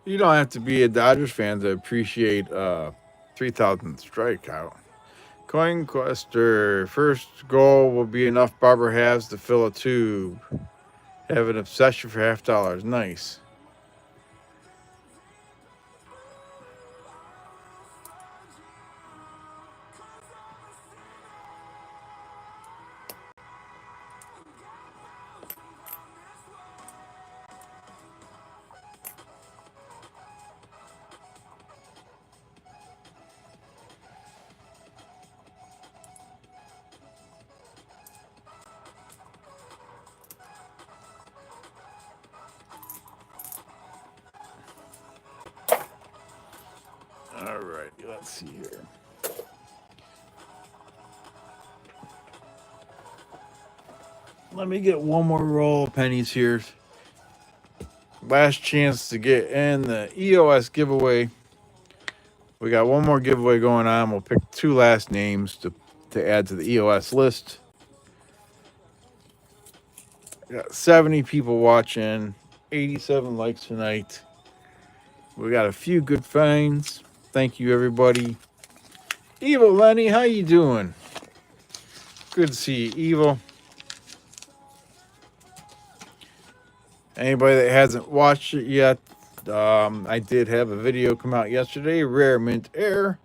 You don't have to be a Dodgers fan to appreciate 3,000 strikeout. Coin Quester, first goal will be enough barber halves to fill a tube. Have an obsession for $50. Nice. Let's see here. Let me get one more roll of pennies here. Last chance to get in the EOS giveaway. We got one more giveaway going on. We'll pick 2 last names to add to the EOS list. We got 70 people watching, 87 likes tonight. We got a few good finds. Thank you, everybody. Evil Lenny, how you doing? Good to see you, Evil. Anybody that hasn't watched it yet, I did have a video come out yesterday, Rare Mint Air.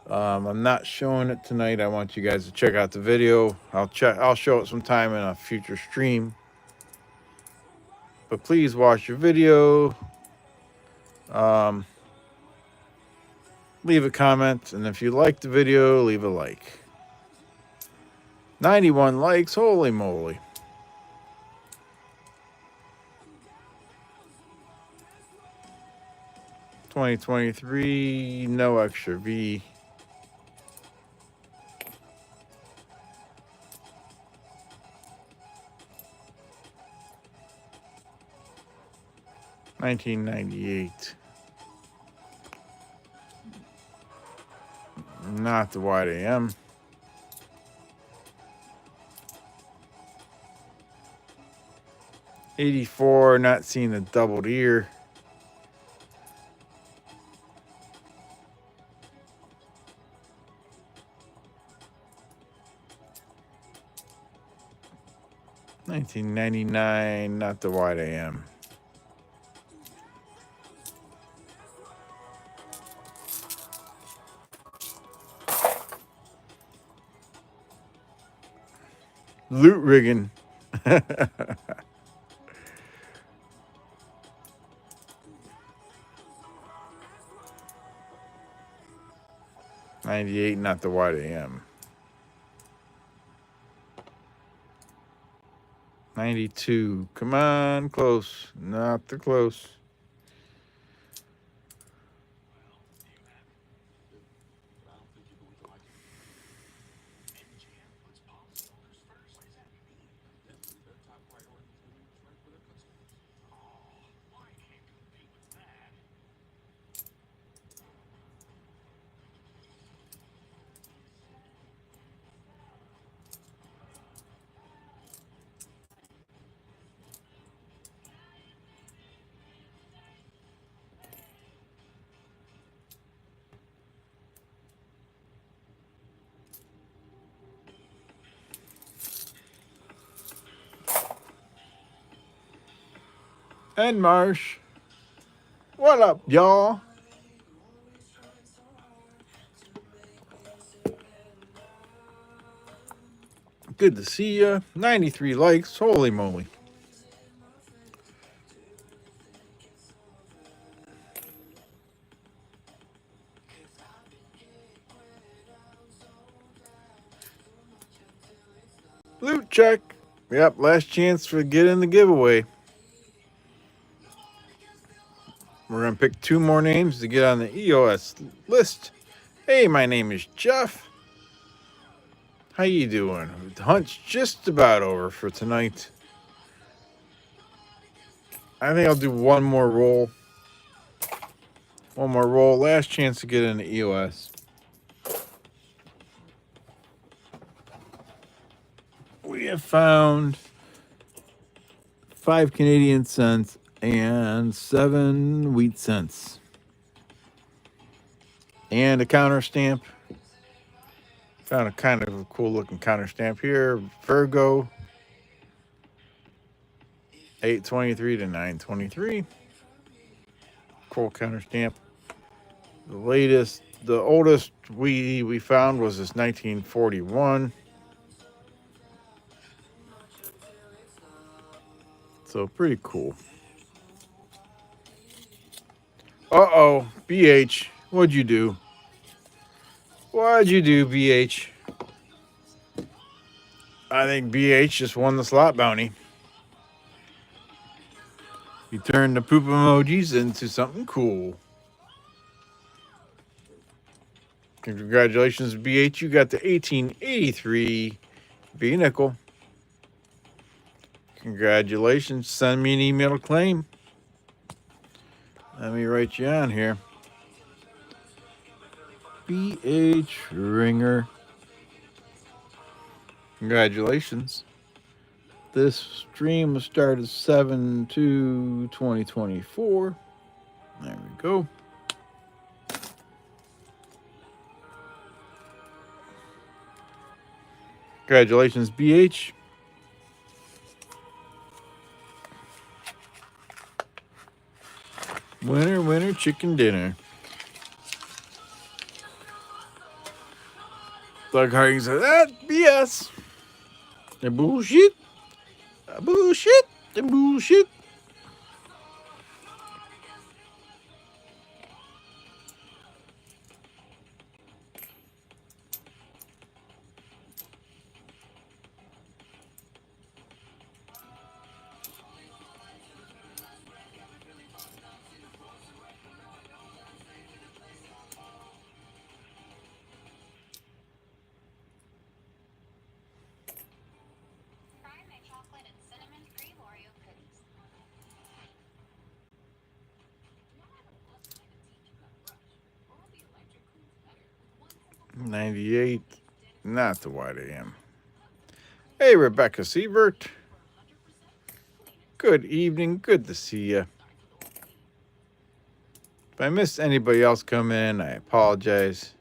I'm not showing it tonight. I want you guys to check out the video. I'll show it sometime in a future stream. But please watch your video. Leave a comment, and if you like the video, leave a like. 91 likes, holy moly. $2023, no extra V. $19.98. Not the wide AM. $84, not seeing the doubled ear. $19.99, not the wide AM. Loot rigging. $98, not the wide AM. 92, come on, close, not the close. And Marsh, what up, y'all? Good to see ya. 93 likes, holy moly. Loot check. Yep, last chance to get in the giveaway. We're going to pick 2 more names to get on the EOS list. Hey, my name is Jeff. How you doing? The hunt's just about over for tonight. I think I'll do one more roll. One more roll. Last chance to get in the EOS. We have found 5 Canadian cents and 7 wheat cents. And a counter stamp. Found a kind of a cool looking counter stamp here. Virgo. 823 to 923. Cool counter stamp. The oldest we found was this 1941. So pretty cool. Uh-oh, BH, what'd you do? What'd you do, BH? I think BH just won the slot bounty. He turned the poop emojis into something cool. Congratulations, BH. You got the 1883 B nickel. Congratulations. Send me an email to claim. Let me write you on here. BH Ringer. Congratulations. This stream will start at 7/2/2024. There we go. Congratulations, BH. Winner, winner, chicken dinner. Doug Harding said, that BS. The bullshit. Bullshit. The bullshit. Try my chocolate and cinnamon cream Oreo cookies. 98. Not the wide AM. Hey, Rebecca Sievert. Good evening. Good to see you. If I missed anybody else come in, I apologize.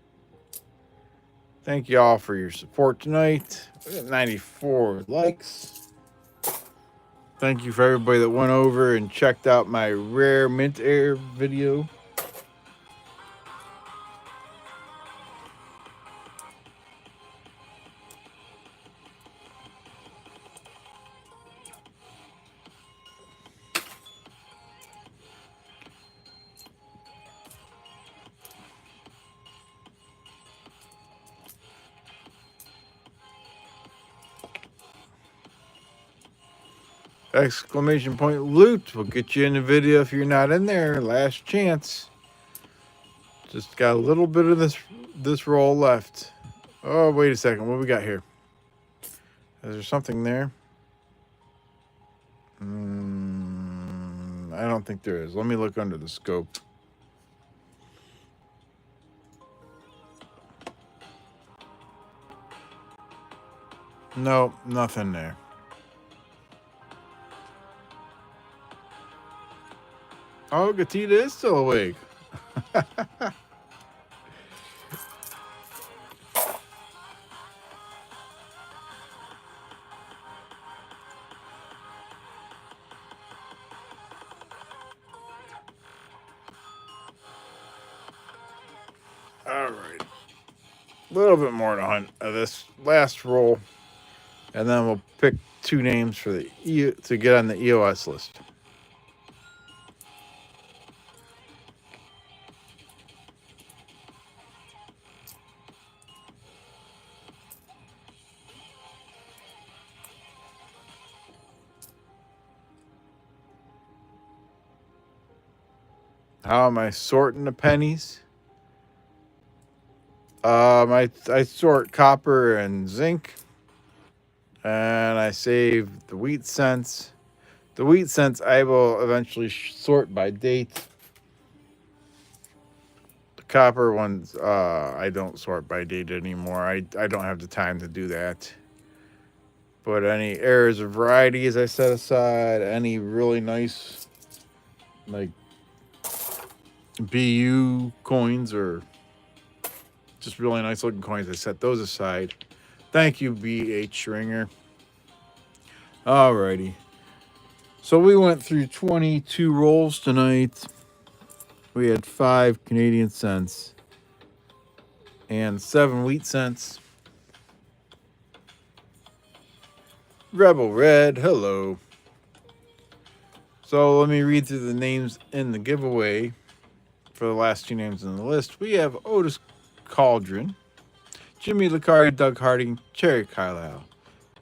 Thank you all for your support tonight. We got 94 likes. Thank you for everybody that went over and checked out my rare mint air video. Exclamation point loot will get you in the video if you're not in there. Last chance. Just got a little bit of this roll left. Oh, wait a second. What we got here? Is there something there? I don't think there is. Let me look under the scope. No, nothing there. Oh, Gatita is still awake. All right. A little bit more to hunt of this last roll, and then we'll pick two names for the to get on the EOS list. How am I sorting the pennies? I sort copper and zinc, and I save the wheat cents. The wheat cents I will eventually sort by date. The copper ones I don't sort by date anymore. I don't have the time to do that. But any errors of varieties I set aside. Any really nice like BU coins or just really nice looking coins, I set those aside. Thank you, BH Schringer. Alrighty. So we went through 22 rolls tonight. We had 5 Canadian cents and 7 wheat cents. Rebel Red, hello. So let me read through the names in the giveaway for the last 2 names on the list. We have Otis Cauldron, Jimmy Licari, Doug Harding, Cherry Carlisle,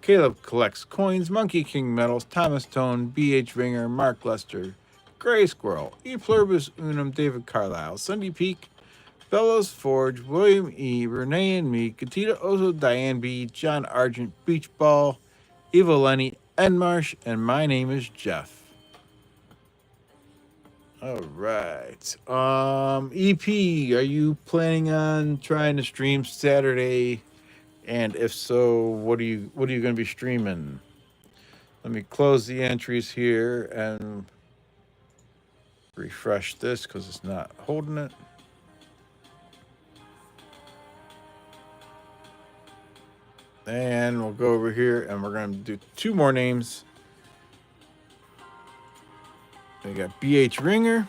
Caleb Collects Coins, Monkey King Metals, Thomas Tone, BH Ringer, Mark Lester, Gray Squirrel, E Pluribus Unum, David Carlisle, Sunday Peak, Bellows Forge, William E., Renee and me, Katita Oso, Diane B., John Argent, Beach Ball, Eva Lenny, Enmarsh, and my name is Jeff. All right. EP, are you planning on trying to stream Saturday? And if so, what are you going to be streaming? Let me close the entries here and refresh this because it's not holding it. And we'll go over here and we're going to do 2 more names. We got BH Ringer.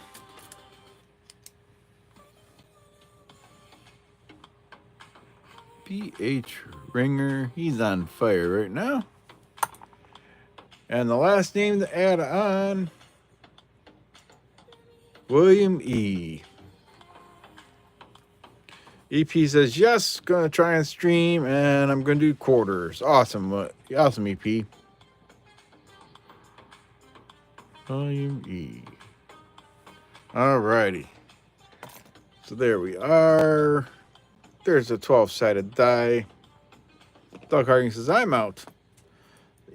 BH Ringer. He's on fire right now. And the last name to add on, William E. EP says, yes, gonna try and stream, and I'm gonna do quarters. Awesome. Awesome, EP. William E. Alrighty. So there we are. There's a 12-sided die. Doug Harding says, I'm out.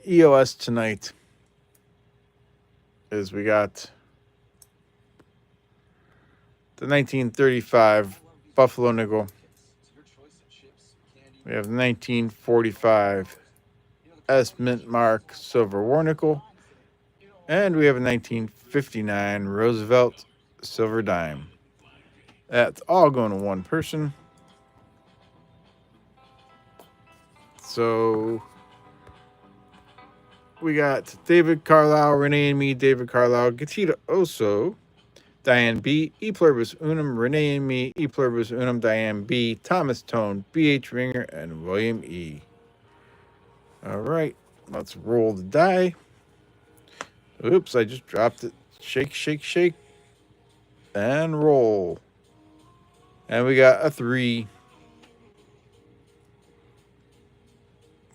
EOS tonight is we got the 1935 Buffalo Nickel. We have 1945 S Mint Mark Silver War Nickel. And we have a 1959 Roosevelt Silver Dime. That's all going to one person. So we got David Carlisle, Renee and me, David Carlisle, Gatita Oso, Diane B, E Pluribus Unum, Renee and me, E Pluribus Unum, Diane B, Thomas Tone, BH Ringer, and William E. All right, let's roll the die. Oops, I just dropped it. Shake, shake, shake, and roll. And we got a 3.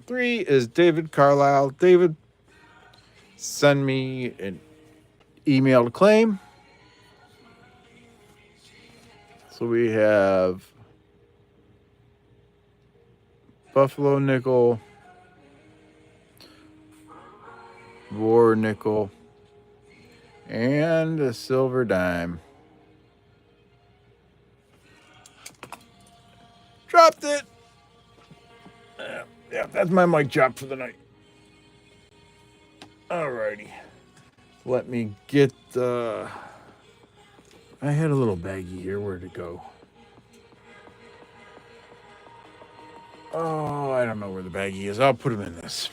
3 is David Carlisle. David, send me an email to claim. So we have Buffalo Nickel, War Nickel, and a Silver Dime. Dropped it. Yeah, that's my mic drop for the night. Alrighty. Let me get I had a little baggie here. Where'd it go? Oh, I don't know where the baggie is. I'll put him in this.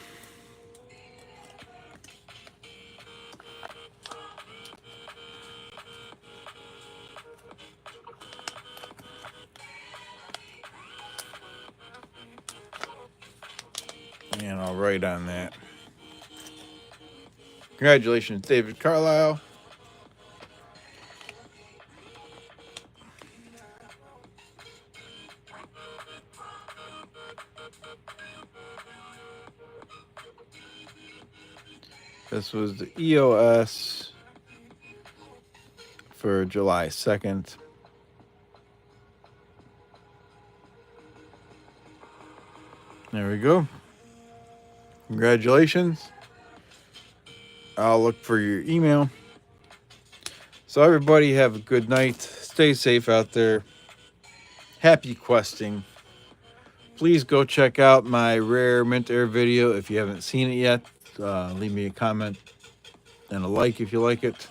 And I'll write on that. Congratulations, David Carlisle. This was the EOS for July 2nd. There we go. Congratulations. I'll look for your email. So everybody have a good night. Stay safe out there. Happy questing. Please go check out my Rare Mint Air video if you haven't seen it yet. Leave me a comment and a like if you like it.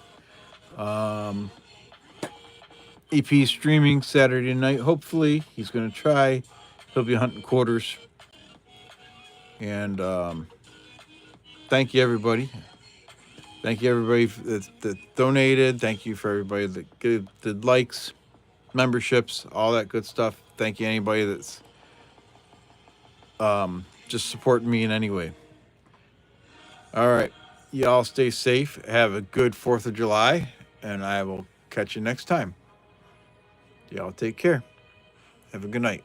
EP streaming Saturday night. Hopefully, he's going to try. He'll be hunting quarters. And thank you, everybody. Thank you, everybody that donated. Thank you for everybody that did likes, memberships, all that good stuff. Thank you, anybody that's just supporting me in any way. All right. Y'all stay safe. Have a good 4th of July. And I will catch you next time. Y'all take care. Have a good night.